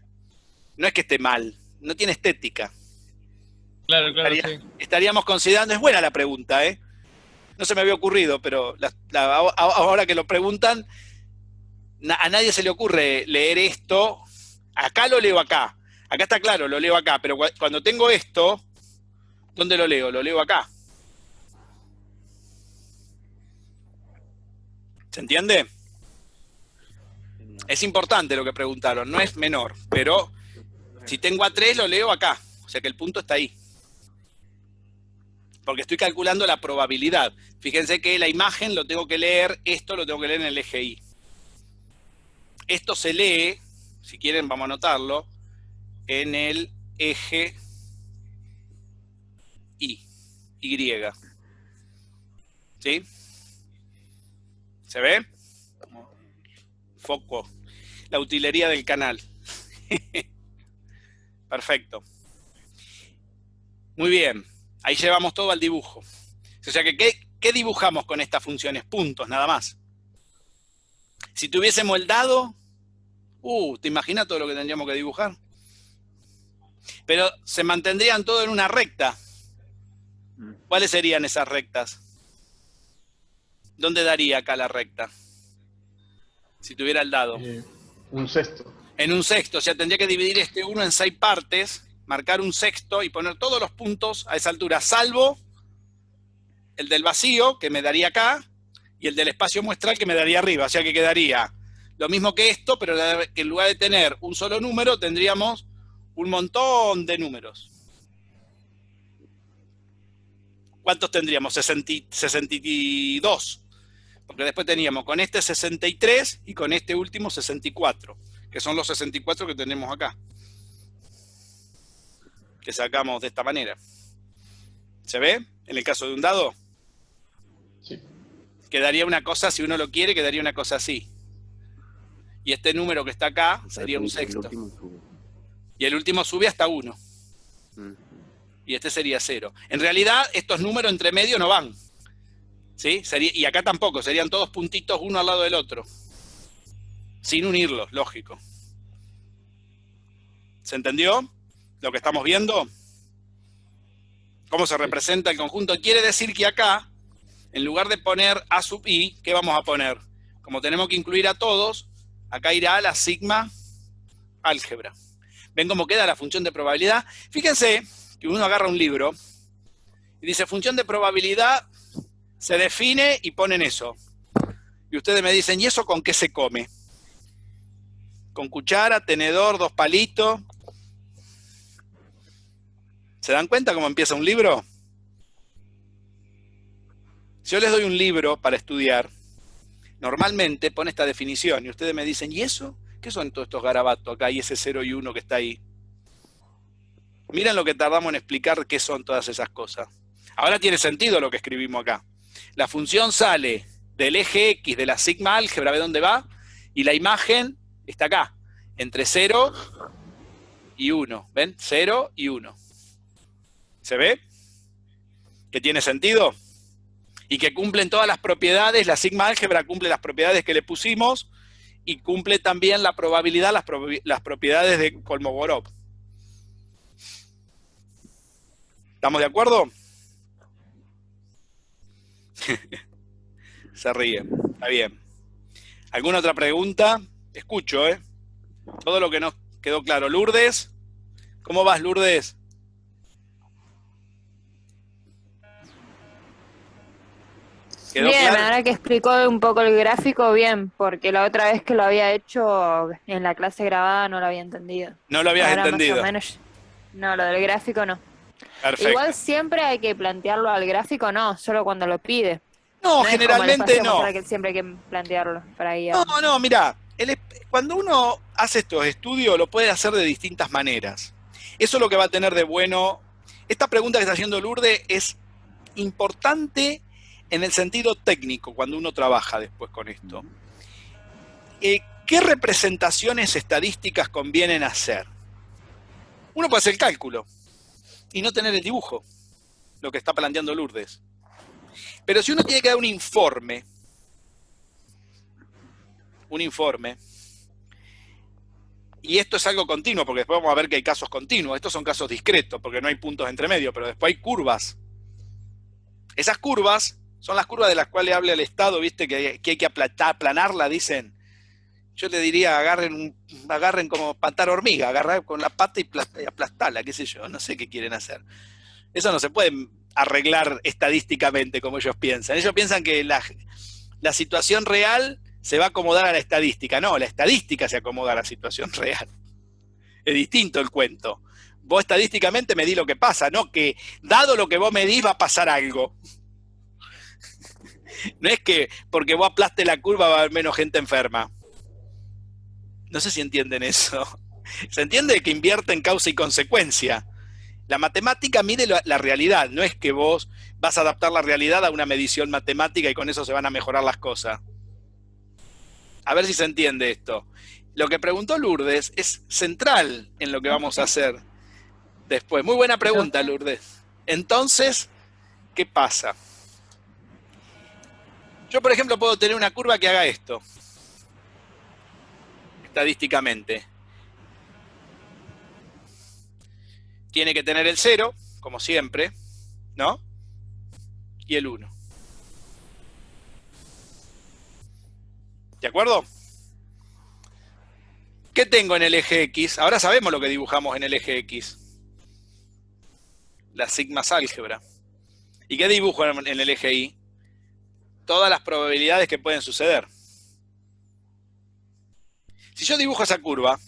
No es que esté mal, no tiene estética. Claro, sí. Estaríamos considerando, es buena la pregunta, ¿eh? No se me había ocurrido, pero ahora que lo preguntan, a nadie se le ocurre leer esto. Acá lo leo acá. Acá está claro, lo leo acá. Pero cuando tengo esto, ¿dónde lo leo? Lo leo acá. ¿Se entiende? Es importante lo que preguntaron, no es menor. Pero si tengo A3, lo leo acá. O sea que el punto está ahí. Porque estoy calculando la probabilidad. Fíjense que la imagen lo tengo que leer, esto lo tengo que leer en el eje Y. Esto se lee, si quieren vamos a anotarlo, en el eje Y. ¿Sí? ¿Se ve? Foco. La utilería del canal. Perfecto. Muy bien. Ahí llevamos todo al dibujo. O sea que, ¿qué dibujamos con estas funciones? Puntos, nada más. Si tuviésemos el dado, ¿te imaginas todo lo que tendríamos que dibujar? Pero se mantendrían todo en una recta. ¿Cuáles serían esas rectas? ¿Dónde daría acá la recta? Si tuviera el dado. Un sexto. En un sexto, o sea, tendría que dividir este 1 en 6 partes, marcar un sexto y poner todos los puntos a esa altura, salvo el del vacío, que me daría acá, y el del espacio muestral, que me daría arriba. O sea que quedaría lo mismo que esto, pero en lugar de tener un solo número, tendríamos un montón de números. ¿Cuántos tendríamos? 62. Porque después teníamos con este 63 y con este último 64, que son los 64 que tenemos acá. Que sacamos de esta manera. ¿Se ve? En el caso de un dado. Sí. Quedaría una cosa, si uno lo quiere, quedaría una cosa así. Y este número que está acá sería un sexto. Y el último sube hasta 1. Y este sería 0. En realidad, estos números entre medio no van. ¿Sí? Y acá tampoco, serían todos puntitos uno al lado del otro. Sin unirlos, lógico. ¿Se entendió lo que estamos viendo? ¿Cómo se representa el conjunto? Quiere decir que acá, en lugar de poner A sub I, ¿qué vamos a poner? Como tenemos que incluir a todos, acá irá la sigma álgebra. ¿Ven cómo queda la función de probabilidad? Fíjense que uno agarra un libro y dice, función de probabilidad se define y ponen eso. Y ustedes me dicen, ¿y eso con qué se come? Con cuchara, tenedor, 2 palitos. ¿Se dan cuenta cómo empieza un libro? Si yo les doy un libro para estudiar, normalmente pone esta definición y ustedes me dicen, ¿y eso? ¿Qué son todos estos garabatos acá y ese 0 y 1 que está ahí? Miren lo que tardamos en explicar qué son todas esas cosas. Ahora tiene sentido lo que escribimos acá. La función sale del eje X de la sigma álgebra, ¿ve dónde va? Y la imagen está acá, entre 0 y 1. ¿Ven? 0 y 1. ¿Se ve? ¿Que tiene sentido? Y que cumplen todas las propiedades, la sigma álgebra cumple las propiedades que le pusimos y cumple también la probabilidad, las propiedades de Kolmogorov. ¿Estamos de acuerdo? Se ríe, está bien. ¿Alguna otra pregunta? Escucho, ¿eh? Todo lo que nos quedó claro. Lourdes, ¿cómo vas, Lourdes? Bien, claro? Ahora que explicó un poco el gráfico, bien, porque la otra vez que lo había hecho en la clase grabada no lo había entendido. ¿No lo habías entendido? Más o menos, no, lo del gráfico no. Perfecto. Igual siempre hay que plantearlo al gráfico, no, solo cuando lo pide. No, generalmente no. Que siempre hay que plantearlo para guiar. No, mira, cuando uno hace estos estudios lo puede hacer de distintas maneras. Eso es lo que va a tener de bueno. Esta pregunta que está haciendo Lourdes es importante en el sentido técnico, cuando uno trabaja después con esto. ¿Qué representaciones estadísticas convienen hacer? Uno puede hacer el cálculo y no tener el dibujo, lo que está planteando Lourdes. Pero si uno tiene que dar un informe, y esto es algo continuo, porque después vamos a ver que hay casos continuos, estos son casos discretos, porque no hay puntos entre medio, pero después hay curvas. Esas curvas son las curvas de las cuales habla el Estado, ¿viste? Que hay que aplanarla, dicen. Yo te diría, agarren como patar hormiga, agarrar con la pata y aplastarla, qué sé yo, no sé qué quieren hacer. Eso no se puede arreglar estadísticamente como ellos piensan. Ellos piensan que la situación real se va a acomodar a la estadística. No, la estadística se acomoda a la situación real. Es distinto el cuento. Vos estadísticamente medís lo que pasa, no que dado lo que vos medís va a pasar algo. No es que porque vos aplastes la curva va a haber menos gente enferma. No sé si entienden eso. Se entiende que invierte en causa y consecuencia. La matemática mide la realidad, no es que vos vas a adaptar la realidad a una medición matemática y con eso se van a mejorar las cosas. A ver si se entiende esto. Lo que preguntó Lourdes es central en lo que vamos a hacer después. Muy buena pregunta, Lourdes. Entonces, ¿qué pasa? Yo, por ejemplo, puedo tener una curva que haga esto. Estadísticamente. Tiene que tener el 0, como siempre, ¿no? Y el 1. ¿De acuerdo? ¿Qué tengo en el eje X? Ahora sabemos lo que dibujamos en el eje X. Las sigmas álgebra. ¿Y qué dibujo en el eje Y? Todas las probabilidades que pueden suceder. Si yo dibujo esa curva,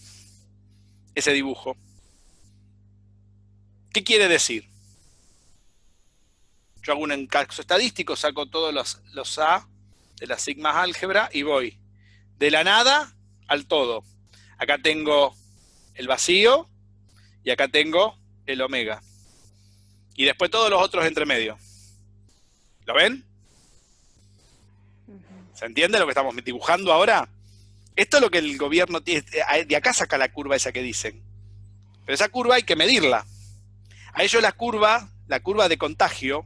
ese dibujo, ¿qué quiere decir? Yo hago un caso estadístico, saco todos los A de las sigmas álgebra y voy de la nada al todo. Acá tengo el vacío y acá tengo el omega. Y después todos los otros entre medio. ¿Lo ven? ¿Se entiende lo que estamos dibujando ahora? Esto es lo que el gobierno tiene. De acá saca la curva esa que dicen. Pero esa curva hay que medirla. A ellos la curva de contagio,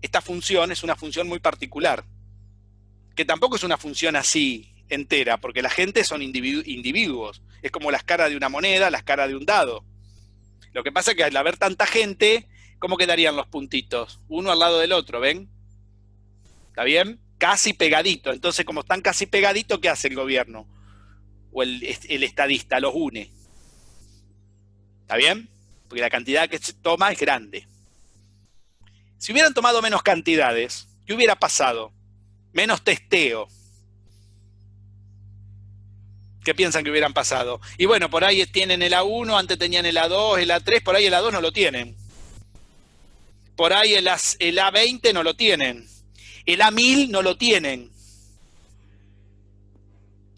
esta función es una función muy particular. Que tampoco es una función así entera, porque la gente son individuos. Es como las caras de una moneda, las caras de un dado. Lo que pasa es que al haber tanta gente, ¿cómo quedarían los puntitos? Uno al lado del otro, ¿ven? ¿Está bien? Casi pegadito. Entonces, como están casi pegaditos, ¿qué hace el gobierno? O el estadista, los une. ¿Está bien? Porque la cantidad que se toma es grande. Si hubieran tomado menos cantidades, ¿qué hubiera pasado? Menos testeo. ¿Qué piensan que hubieran pasado? Y bueno, por ahí tienen el A1, antes tenían el A2, el A3, por ahí el A2 no lo tienen. Por ahí el A20 no lo tienen. El A1000 no lo tienen.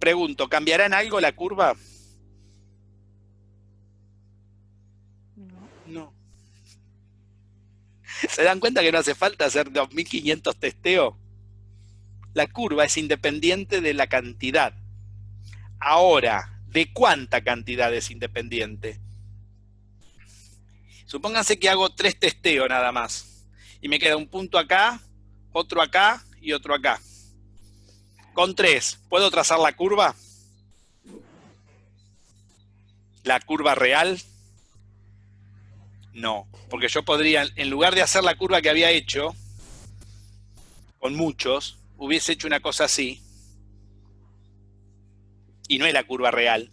Pregunto, ¿cambiará en algo la curva? No. ¿Se dan cuenta que no hace falta hacer 2500 testeos? La curva es independiente de la cantidad. Ahora, ¿de cuánta cantidad es independiente? Supónganse que hago 3 testeos nada más. Y me queda un punto acá, otro acá y otro acá. Con 3, ¿puedo trazar la curva? ¿La curva real? No, porque yo podría, en lugar de hacer la curva que había hecho, con muchos, hubiese hecho una cosa así. Y no es la curva real.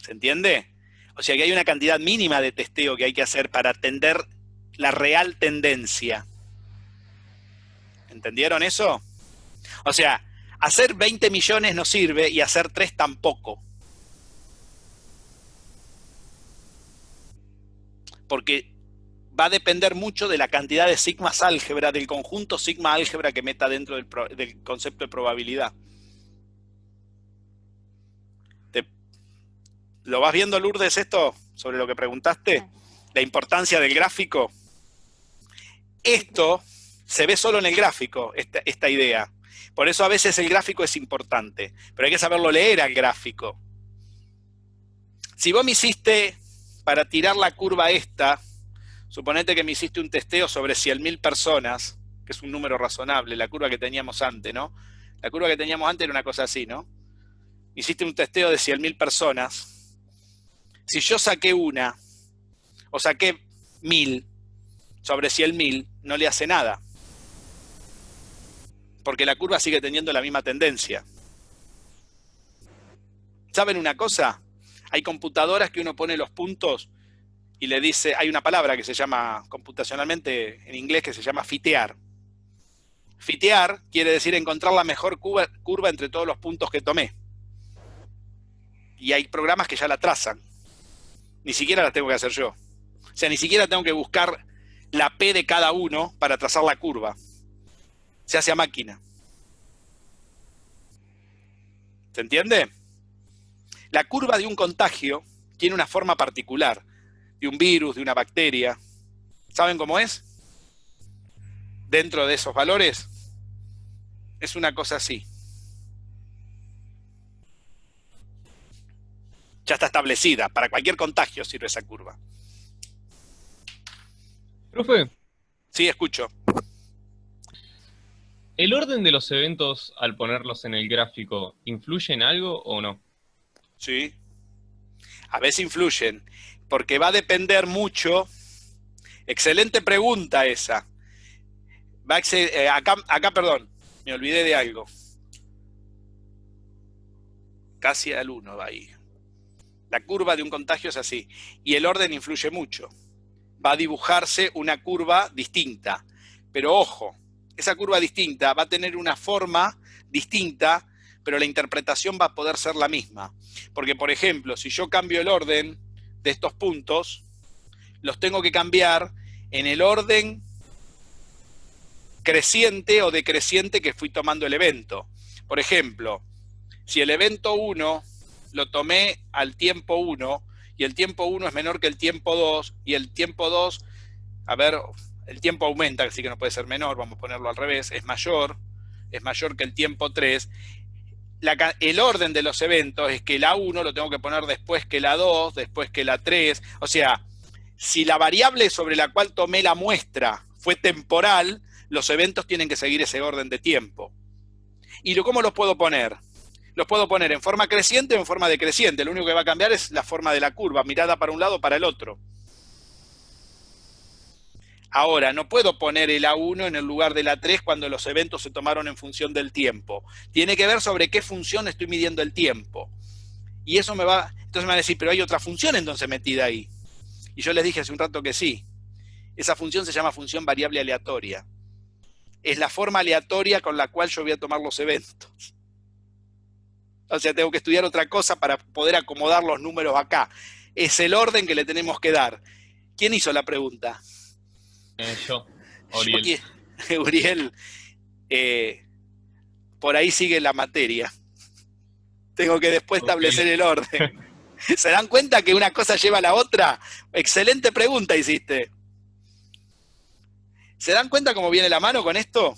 ¿Se entiende? O sea que hay una cantidad mínima de testeo que hay que hacer para atender la real tendencia. ¿Entendieron eso? O sea, hacer 20 millones no sirve y hacer 3 tampoco. Porque va a depender mucho de la cantidad de sigmas álgebra, del conjunto sigma álgebra que meta dentro del concepto de probabilidad. ¿Lo vas viendo, Lourdes, esto sobre lo que preguntaste? La importancia del gráfico. Esto se ve solo en el gráfico, esta idea. Por eso a veces el gráfico es importante, pero hay que saberlo leer al gráfico. Si vos me hiciste, para tirar la curva esta, suponete que me hiciste un testeo sobre 100.000 personas, que es un número razonable, la curva que teníamos antes, ¿no? La curva que teníamos antes era una cosa así, ¿no? Hiciste un testeo de 100.000 personas. Si yo saqué una, o saqué 1.000 sobre 100.000, no le hace nada. Porque la curva sigue teniendo la misma tendencia. ¿Saben una cosa? Hay computadoras que uno pone los puntos y le dice, hay una palabra que se llama computacionalmente en inglés que se llama fitear. Fitear quiere decir encontrar la mejor curva entre todos los puntos que tomé. Y hay programas que ya la trazan. Ni siquiera las tengo que hacer yo. O sea, ni siquiera tengo que buscar la P de cada uno para trazar la curva. Se hace a máquina. ¿Se entiende? La curva de un contagio tiene una forma particular. De un virus, de una bacteria. ¿Saben cómo es? Dentro de esos valores, es una cosa así. Ya está establecida. Para cualquier contagio sirve esa curva. Profe, Sí, escucho. ¿el orden de los eventos al ponerlos en el gráfico influye en algo o no? Sí. A veces influyen. Porque va a depender mucho. Excelente pregunta esa. Acá, perdón, me olvidé de algo. Casi al 1 va ahí. La curva de un contagio es así. Y el orden influye mucho. Va a dibujarse una curva distinta. Pero ojo, esa curva distinta va a tener una forma distinta, pero la interpretación va a poder ser la misma. Porque, por ejemplo, si yo cambio el orden de estos puntos, los tengo que cambiar en el orden creciente o decreciente que fui tomando el evento. Por ejemplo, si el evento 1 lo tomé al tiempo 1 y el tiempo 1 es menor que el tiempo 2 y el tiempo 2, a ver, el tiempo aumenta, así que no puede ser menor, vamos a ponerlo al revés, es mayor que el tiempo 3. El orden de los eventos es que la 1 lo tengo que poner después que la 2, después que la 3. O sea, si la variable sobre la cual tomé la muestra fue temporal, los eventos tienen que seguir ese orden de tiempo. ¿Y cómo los puedo poner? Los puedo poner en forma creciente o en forma decreciente. Lo único que va a cambiar es la forma de la curva, mirada para un lado o para el otro. Ahora, no puedo poner el A1 en el lugar de la 3 cuando los eventos se tomaron en función del tiempo. Tiene que ver sobre qué función estoy midiendo el tiempo. Y eso entonces me van a decir, pero hay otra función entonces metida ahí. Y yo les dije hace un rato que sí. Esa función se llama función variable aleatoria. Es la forma aleatoria con la cual yo voy a tomar los eventos. O sea, tengo que estudiar otra cosa para poder acomodar los números acá. Es el orden que le tenemos que dar. ¿Quién hizo la pregunta? Yo, Uriel. Uriel, por ahí sigue la materia. Tengo que después establecer el orden. ¿Se dan cuenta que una cosa lleva a la otra? Excelente pregunta hiciste. ¿Se dan cuenta cómo viene la mano con esto?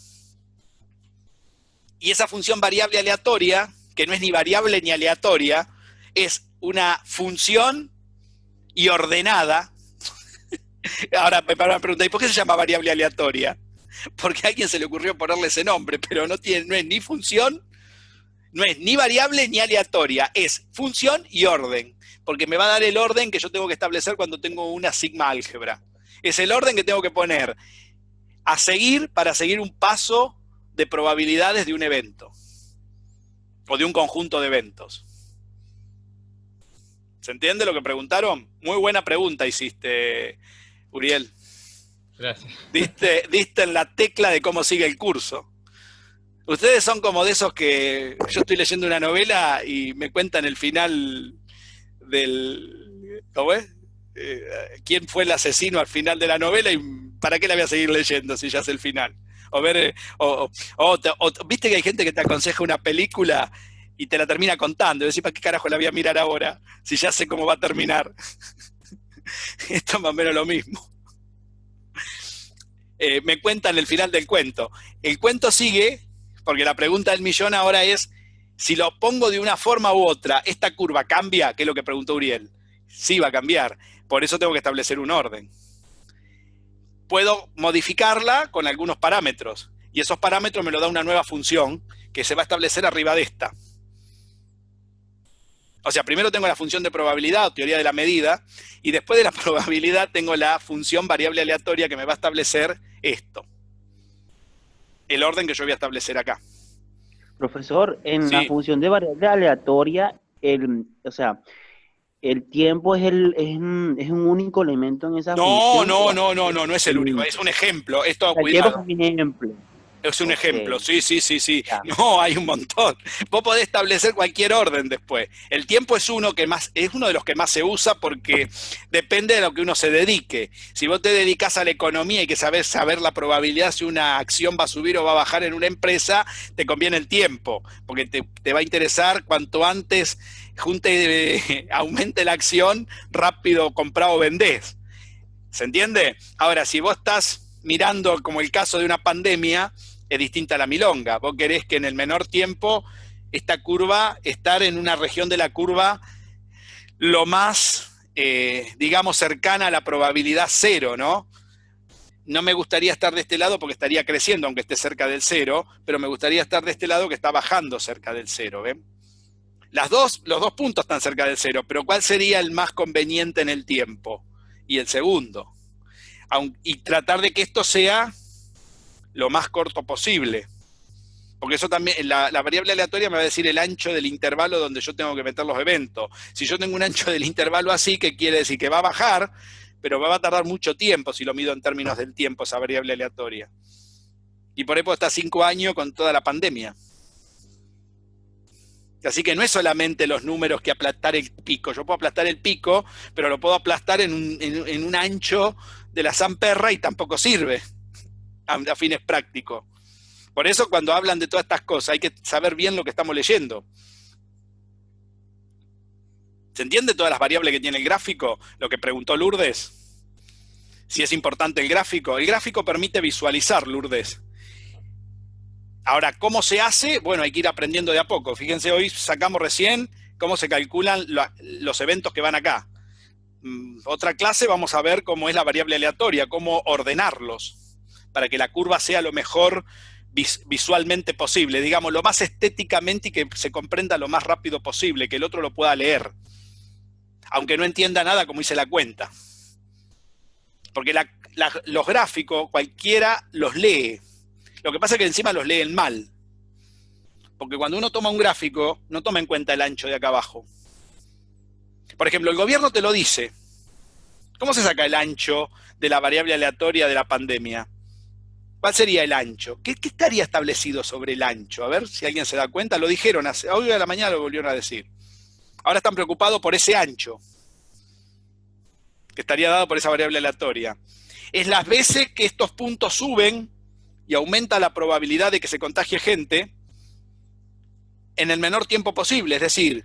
Y esa función variable aleatoria, que no es ni variable ni aleatoria, es una función y ordenada. Ahora me pregunta, ¿y por qué se llama variable aleatoria? Porque a alguien se le ocurrió ponerle ese nombre, pero no es ni función, no es ni variable ni aleatoria, es función y orden, porque me va a dar el orden que yo tengo que establecer cuando tengo una sigma álgebra. Es el orden que tengo que poner a seguir para seguir un paso de probabilidades de un evento, o de un conjunto de eventos. ¿Se entiende lo que preguntaron? Muy buena pregunta hiciste, Uriel. Gracias. Diste en la tecla de cómo sigue el curso. Ustedes son como de esos que yo estoy leyendo una novela y me cuentan el final del... ¿Cómo es? ¿Quién fue el asesino al final de la novela y para qué la voy a seguir leyendo si ya es el final? Viste que hay gente que te aconseja una película y te la termina contando. Y decís, ¿para qué carajo la voy a mirar ahora si ya sé cómo va a terminar? Esto es más o menos lo mismo. Me cuentan el final del cuento. El cuento sigue Porque la pregunta del millón ahora es, si lo pongo de una forma u otra, ¿esta curva cambia? Que es lo que preguntó Uriel. Sí, va a cambiar. Por eso tengo que establecer un orden. Puedo modificarla con algunos parámetros. Y esos parámetros me lo da una nueva función que se va a establecer arriba de esta. O sea, primero tengo la función de probabilidad o teoría de la medida, y después de la probabilidad tengo la función variable aleatoria que me va a establecer esto. El orden que yo voy a establecer acá. Profesor, en Sí. la función de variable aleatoria, o sea, el tiempo es un único elemento en esa función. No es el único, es un ejemplo. Esto, El tiempo es cuidado. un ejemplo. Es un Ok. ejemplo, sí. Ya. No, hay un montón. Vos podés establecer cualquier orden después. El tiempo es uno de los que más se usa porque depende de lo que uno se dedique. Si vos te dedicas a la economía y que sabés saber la probabilidad si una acción va a subir o va a bajar en una empresa, te conviene el tiempo, porque te va a interesar cuanto antes aumente la acción, rápido comprá o vendés. ¿Se entiende? Ahora, si vos estás mirando como el caso de una pandemia, es distinta a la milonga. Vos querés que en el menor tiempo esta curva, estar en una región de la curva lo más, digamos, cercana a la probabilidad cero, ¿no? No me gustaría estar de este lado porque estaría creciendo, aunque esté cerca del cero, pero me gustaría estar de este lado que está bajando cerca del cero, ¿ven? Los dos puntos están cerca del cero, pero ¿cuál sería el más conveniente en el tiempo? Y el segundo. Y tratar de que esto sea lo más corto posible. Porque eso también, la variable aleatoria me va a decir el ancho del intervalo donde yo tengo que meter los eventos. Si yo tengo un ancho del intervalo así, ¿qué quiere decir? Que va a bajar, pero va a tardar mucho tiempo si lo mido en términos del tiempo, esa variable aleatoria. Y por ahí puedo estar 5 años con toda la pandemia. Así que no es solamente los números que aplastar el pico. Yo puedo aplastar el pico, pero lo puedo aplastar en un ancho de la zamperra y tampoco sirve a fines prácticos. Por eso cuando hablan de todas estas cosas hay que saber bien lo que estamos leyendo. ¿Se entiende todas las variables que tiene el gráfico? Lo que preguntó Lourdes. Si es importante el gráfico. El gráfico permite visualizar, Lourdes. Ahora, ¿cómo se hace? Bueno, hay que ir aprendiendo de a poco. Fíjense, hoy sacamos recién cómo se calculan los eventos que van acá. Otra clase vamos a ver cómo es la variable aleatoria, cómo ordenarlos, para que la curva sea lo mejor visualmente posible, digamos, lo más estéticamente y que se comprenda lo más rápido posible, que el otro lo pueda leer, aunque no entienda nada como hice la cuenta. Porque los gráficos, cualquiera los lee. Lo que pasa es que encima los leen mal. Porque cuando uno toma un gráfico, no toma en cuenta el ancho de acá abajo. Por ejemplo, el gobierno te lo dice. ¿Cómo se saca el ancho de la variable aleatoria de la pandemia? ¿Cuál sería el ancho? ¿Qué estaría establecido sobre el ancho? A ver si alguien se da cuenta. Lo dijeron, hoy a la mañana lo volvieron a decir. Ahora están preocupados por ese ancho, que estaría dado por esa variable aleatoria. Es las veces que estos puntos suben y aumenta la probabilidad de que se contagie gente en el menor tiempo posible. Es decir,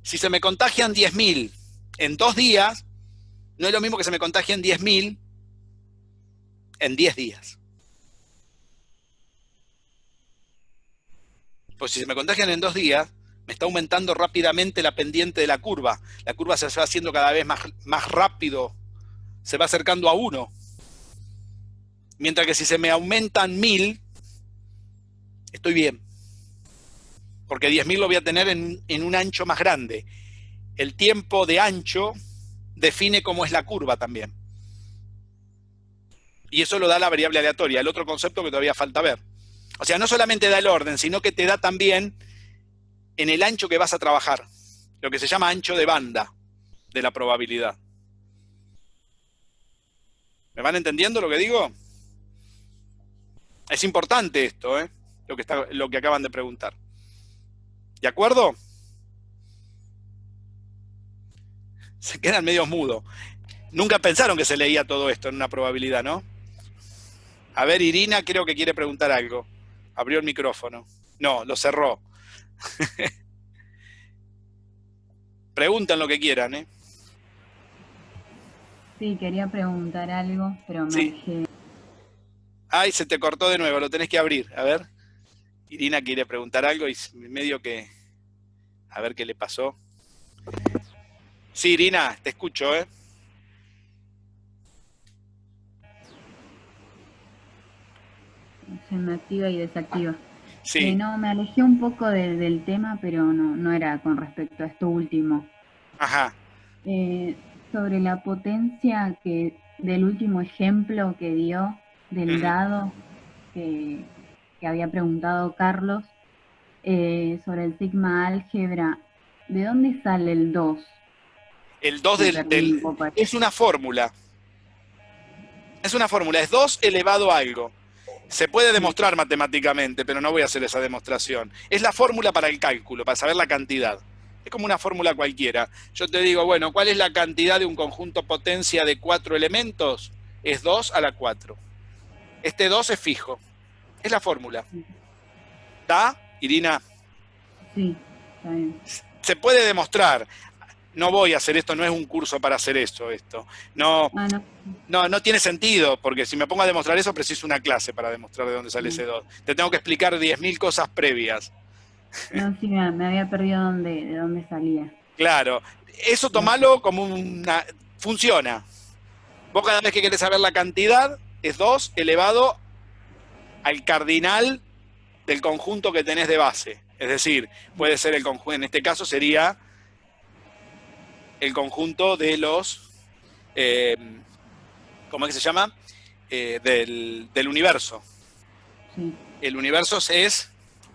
si se me contagian 10.000 en 2 días, no es lo mismo que se me contagien 10.000 en 10 días. Pues si se me contagian en 2 días, me está aumentando rápidamente la pendiente de la curva. La curva se va haciendo cada vez más rápido, se va acercando a 1. Mientras que si se me aumentan 1.000, estoy bien. Porque 10.000 lo voy a tener en un ancho más grande. El tiempo de ancho define cómo es la curva también. Y eso lo da la variable aleatoria, el otro concepto que todavía falta ver. O sea, no solamente da el orden, sino que te da también en el ancho que vas a trabajar. Lo que se llama ancho de banda de la probabilidad. ¿Me van entendiendo lo que digo? Es importante esto, lo que acaban de preguntar. ¿De acuerdo? Se quedan medio mudos. Nunca pensaron que se leía todo esto en una probabilidad, ¿no? A ver, Irina creo que quiere preguntar algo. Abrió el micrófono. No, lo cerró. Preguntan lo que quieran, ¿eh? Sí, quería preguntar algo, pero me Sí. dejé. Ay, se te cortó de nuevo, lo tenés que abrir. A ver. Irina quiere preguntar algo y medio que... A ver qué le pasó. Sí, Irina, te escucho, ¿eh? Se me activa y desactiva. Sí. No, me alejé un poco del tema, pero no era con respecto a esto último. Ajá. Sobre la potencia del último ejemplo que dio del dado que había preguntado Carlos, sobre el sigma álgebra, ¿de dónde sale el 2? El 2 es una fórmula. Es una fórmula, es 2 elevado a algo. Se puede demostrar matemáticamente, pero no voy a hacer esa demostración. Es la fórmula para el cálculo, para saber la cantidad. Es como una fórmula cualquiera. Yo te digo, bueno, ¿cuál es la cantidad de un conjunto potencia de 4 elementos? Es 2 a la 4. Este 2 es fijo. Es la fórmula. ¿Está, Irina? Sí, está bien. Se puede demostrar. No voy a hacer esto, no es un curso para hacer eso, esto. No tiene sentido, porque si me pongo a demostrar eso, preciso una clase para demostrar de dónde sale ese 2. Te tengo que explicar 10.000 cosas previas. No, sí, me había perdido de dónde salía. Claro, eso tomalo como una... Funciona. Vos cada vez que querés saber la cantidad, es 2 elevado al cardinal del conjunto que tenés de base. Es decir, puede ser el conjunto, en este caso sería el conjunto de los... ¿cómo es que se llama? Del universo. Sí. El universo es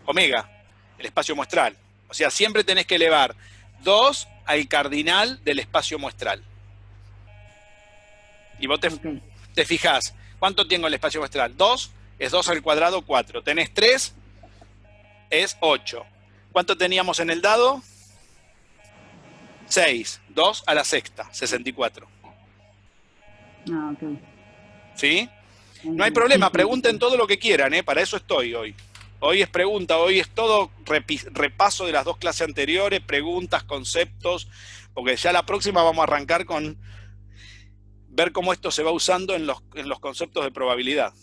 omega, el espacio muestral. O sea, siempre tenés que elevar 2 al cardinal del espacio muestral. Y vos te fijás, ¿cuánto tengo el espacio muestral? 2 es 2 al cuadrado, 4. Tenés 3, es 8. ¿Cuánto teníamos en el dado? 6. 2 a la sexta, 64. Ah, ok. ¿Sí? No hay problema, pregunten todo lo que quieran, ¿eh? Para eso estoy hoy. Hoy es pregunta, hoy es todo repaso de las 2 clases anteriores, preguntas, conceptos, porque ya la próxima vamos a arrancar con ver cómo esto se va usando en los conceptos de probabilidad.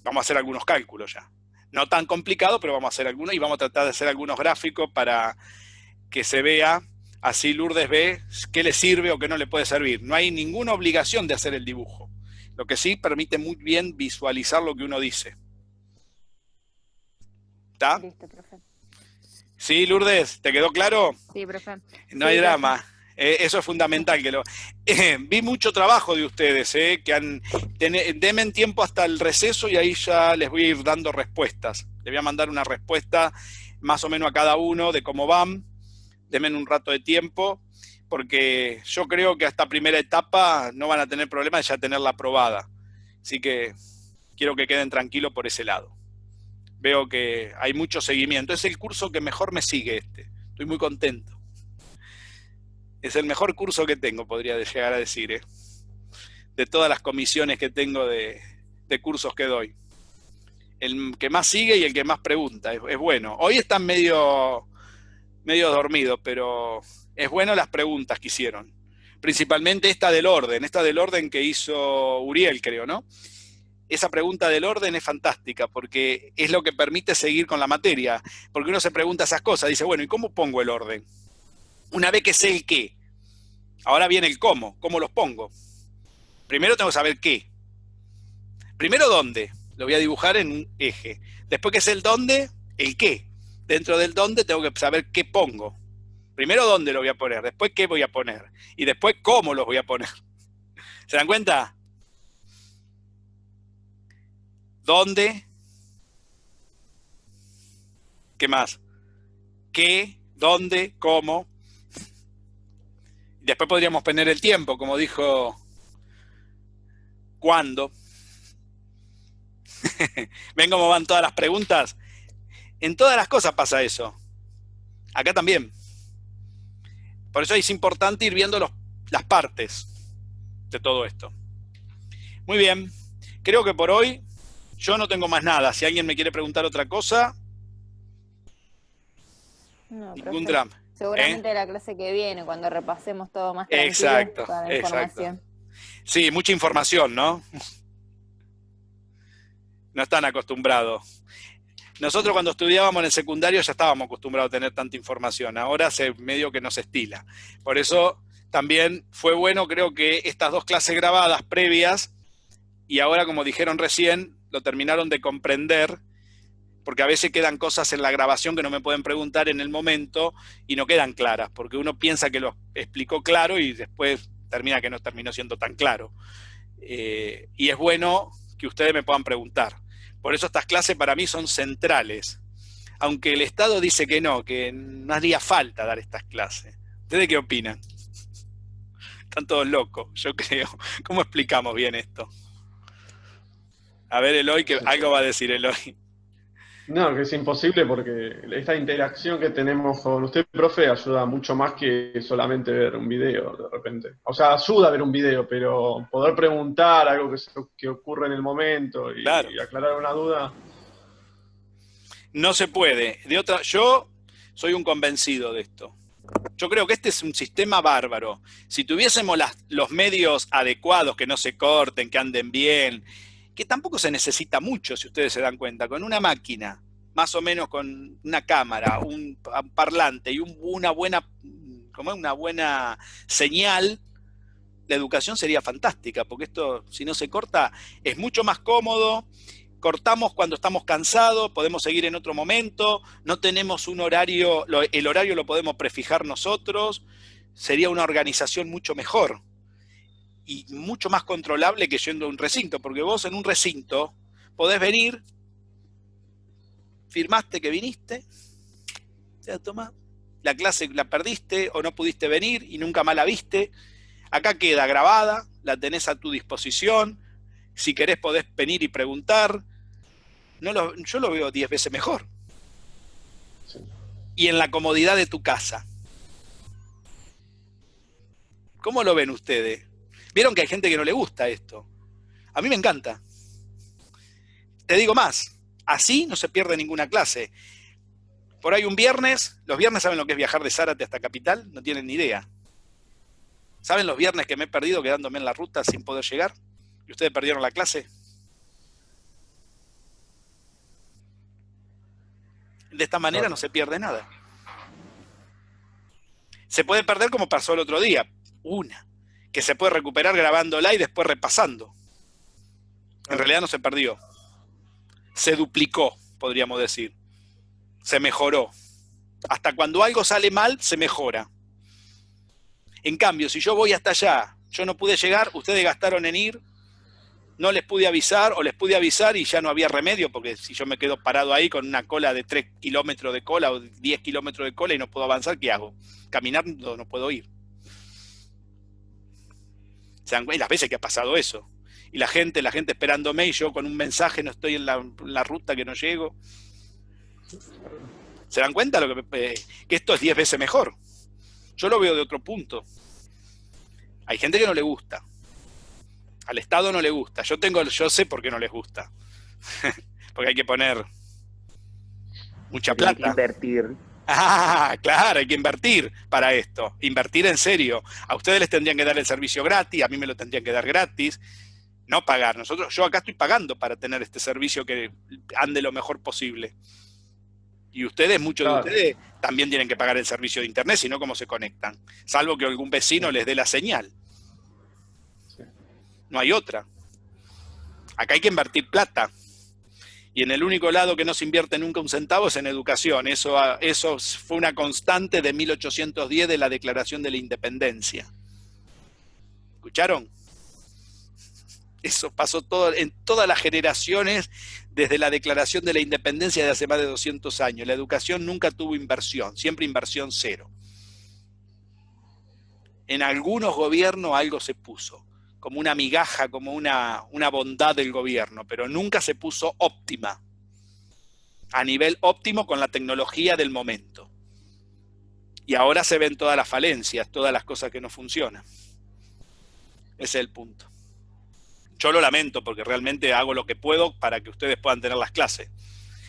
Vamos a hacer algunos cálculos ya. No tan complicado, pero vamos a hacer algunos y vamos a tratar de hacer algunos gráficos para que se vea, así Lourdes ve qué le sirve o qué no le puede servir. No hay ninguna obligación de hacer el dibujo. Lo que sí permite muy bien visualizar lo que uno dice. ¿Está? Listo, profe. Sí, Lourdes, ¿te quedó claro? Sí, profe. No hay drama. Eso es fundamental. Vi mucho trabajo de ustedes, denme tiempo hasta el receso y ahí ya les voy a ir dando respuestas. Les voy a mandar una respuesta más o menos a cada uno de cómo van. Denme un rato de tiempo, porque yo creo que hasta primera etapa no van a tener problema de ya tenerla aprobada. Así que quiero que queden tranquilos por ese lado. Veo que hay mucho seguimiento. Es el curso que mejor me sigue este. Estoy muy contento. Es el mejor curso que tengo, podría llegar a decir, de todas las comisiones que tengo de cursos que doy. El que más sigue y el que más pregunta. Es bueno. Hoy están medio dormidos, pero es bueno las preguntas que hicieron. Principalmente esta del orden que hizo Uriel, creo, ¿no? Esa pregunta del orden es fantástica, porque es lo que permite seguir con la materia. Porque uno se pregunta esas cosas, dice, bueno, ¿y cómo pongo el orden? Una vez que sé el qué, ahora viene el cómo los pongo. Primero tengo que saber qué. Primero dónde, lo voy a dibujar en un eje. Después que sé el dónde, el qué. Dentro del dónde tengo que saber qué pongo. Primero dónde lo voy a poner, después qué voy a poner, y después cómo los voy a poner. ¿Se dan cuenta? ¿Dónde? ¿Qué más? ¿Qué? ¿Dónde? ¿Cómo? Después podríamos poner el tiempo, como dijo, ¿cuándo? ¿Ven cómo van todas las preguntas? En todas las cosas pasa eso. Acá también. Por eso es importante ir viendo las partes de todo esto. Muy bien. Creo que por hoy yo no tengo más nada. Si alguien me quiere preguntar otra cosa, No, ningún profe. drama. Seguramente la clase que viene, cuando repasemos todo más tranquilo, Exacto, toda la información. Sí, mucha información, ¿no? No están acostumbrados. Nosotros cuando estudiábamos en el secundario ya estábamos acostumbrados a tener tanta información, ahora medio que nos estila. Por eso también fue bueno, creo que estas 2 clases grabadas previas, y ahora como dijeron recién, lo terminaron de comprender, porque a veces quedan cosas en la grabación que no me pueden preguntar en el momento y no quedan claras, porque uno piensa que lo explicó claro y después termina que no terminó siendo tan claro. Y es bueno que ustedes me puedan preguntar. Por eso estas clases para mí son centrales. Aunque el Estado dice que no haría falta dar estas clases. ¿Ustedes qué opinan? Están todos locos, yo creo. ¿Cómo explicamos bien esto? A ver, Eloy, que algo va a decir Eloy. No, que es imposible porque esta interacción que tenemos con usted, profe, ayuda mucho más que solamente ver un video de repente. O sea, ayuda a ver un video, pero poder preguntar algo que ocurre en el momento y aclarar una duda. No se puede. Yo soy un convencido de esto. Yo creo que este es un sistema bárbaro. Si tuviésemos los medios adecuados, que no se corten, que anden bien, que tampoco se necesita mucho, si ustedes se dan cuenta, con una máquina, más o menos con una cámara, un parlante y una buena señal, la educación sería fantástica, porque esto, si no se corta, es mucho más cómodo, cortamos cuando estamos cansados, podemos seguir en otro momento, no tenemos un horario, el horario lo podemos prefijar nosotros, sería una organización mucho mejor. Y mucho más controlable que yendo a un recinto, porque vos en un recinto podés venir, firmaste que viniste, toma, la clase la perdiste o no pudiste venir y nunca más la viste, acá queda grabada, la tenés a tu disposición, si querés podés venir y preguntar, yo lo veo 10 veces mejor. Sí. Y en la comodidad de tu casa. ¿Cómo lo ven ustedes? Vieron que hay gente que no le gusta esto. A mí me encanta. Te digo más, así no se pierde ninguna clase. Por ahí un viernes, los viernes ¿saben lo que es viajar de Zárate hasta Capital? No tienen ni idea. ¿Saben los viernes que me he perdido quedándome en la ruta sin poder llegar? ¿Y ustedes perdieron la clase? De esta manera no se pierde nada. Se puede perder como pasó el otro día. Que se puede recuperar grabándola y después repasando. En realidad no se perdió. Se duplicó, podríamos decir. Se mejoró. Hasta cuando algo sale mal, se mejora. En cambio, si yo voy hasta allá, yo no pude llegar, ustedes gastaron en ir, no les pude avisar, o les pude avisar y ya no había remedio, porque si yo me quedo parado ahí con una cola de 3 kilómetros de cola o 10 kilómetros de cola y no puedo avanzar, ¿qué hago? Caminando no puedo ir. Y las veces que ha pasado eso. Y la gente esperándome y yo con un mensaje no estoy en la ruta, que no llego. ¿Se dan cuenta que esto es 10 veces mejor? Yo lo veo de otro punto. Hay gente que no le gusta. Al Estado no le gusta. Yo sé por qué no les gusta. Porque hay que poner mucha plata. Hay que invertir. Ah, claro, hay que invertir para esto. Invertir en serio. A ustedes les tendrían que dar el servicio gratis, a mí me lo tendrían que dar gratis. No pagar. Yo acá estoy pagando para tener este servicio que ande lo mejor posible. Y ustedes, muchos de ustedes, también tienen que pagar el servicio de internet, si no, ¿cómo se conectan? Salvo que algún vecino les dé la señal. No hay otra. Acá hay que invertir plata. Y en el único lado que no se invierte nunca un centavo es en educación. Eso fue una constante de 1810 de la Declaración de la Independencia. ¿Escucharon? Eso pasó en todas las generaciones desde la Declaración de la Independencia de hace más de 200 años. La educación nunca tuvo inversión, siempre inversión cero. En algunos gobiernos algo se puso, como una migaja, como una bondad del gobierno, pero nunca se puso óptima, a nivel óptimo con la tecnología del momento. Y ahora se ven todas las falencias, todas las cosas que no funcionan. Ese es el punto. Yo lo lamento porque realmente hago lo que puedo para que ustedes puedan tener las clases.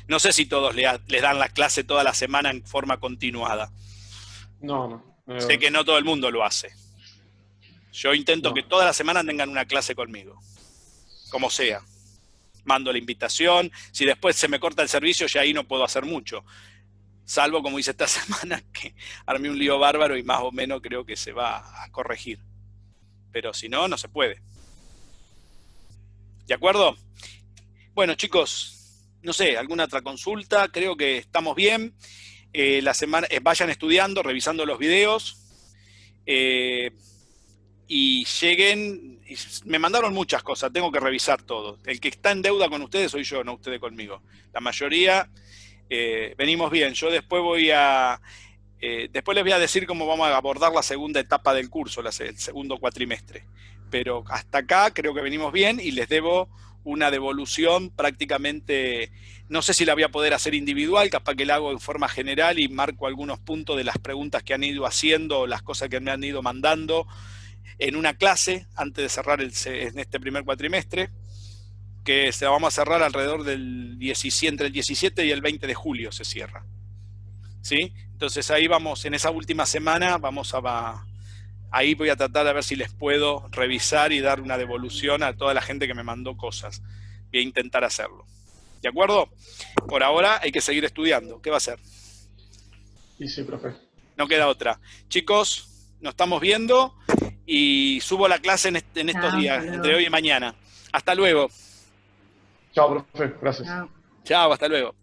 No sé si todos les dan la clase toda la semana en forma continuada. No. Sé que no todo el mundo lo hace. Yo intento que toda la semana tengan una clase conmigo, como sea. mando la invitación. Si después se me corta el servicio, ya ahí no puedo hacer mucho. Salvo, como hice esta semana, que armé un lío bárbaro y más o menos creo que se va a corregir. Pero si no, no se puede. ¿De acuerdo? Bueno, chicos, no sé, ¿alguna otra consulta? Creo que estamos bien. Vayan estudiando, revisando los videos. Y lleguen. Me mandaron muchas cosas, tengo que revisar todo. El que está en deuda con ustedes soy yo, no ustedes conmigo. La mayoría venimos bien. Yo después después les voy a decir cómo vamos a abordar la segunda etapa del curso, el segundo cuatrimestre. Pero hasta acá creo que venimos bien y les debo una devolución prácticamente, no sé si la voy a poder hacer individual, capaz que la hago en forma general y marco algunos puntos de las preguntas que han ido haciendo, las cosas que me han ido mandando en una clase antes de cerrar en este primer cuatrimestre, que se la vamos a cerrar alrededor del 17, entre el 17 y el 20 de julio se cierra. ¿Sí? Entonces ahí vamos, en esa última semana, ahí voy a tratar de ver si les puedo revisar y dar una devolución a toda la gente que me mandó cosas. Voy a intentar hacerlo. ¿De acuerdo? Por ahora hay que seguir estudiando. ¿Qué va a hacer? Y sí, profe. No queda otra. Chicos, nos estamos viendo y subo la clase en estos días, entre hoy y mañana. Hasta luego. Chao, profe. Gracias. Chao, hasta luego.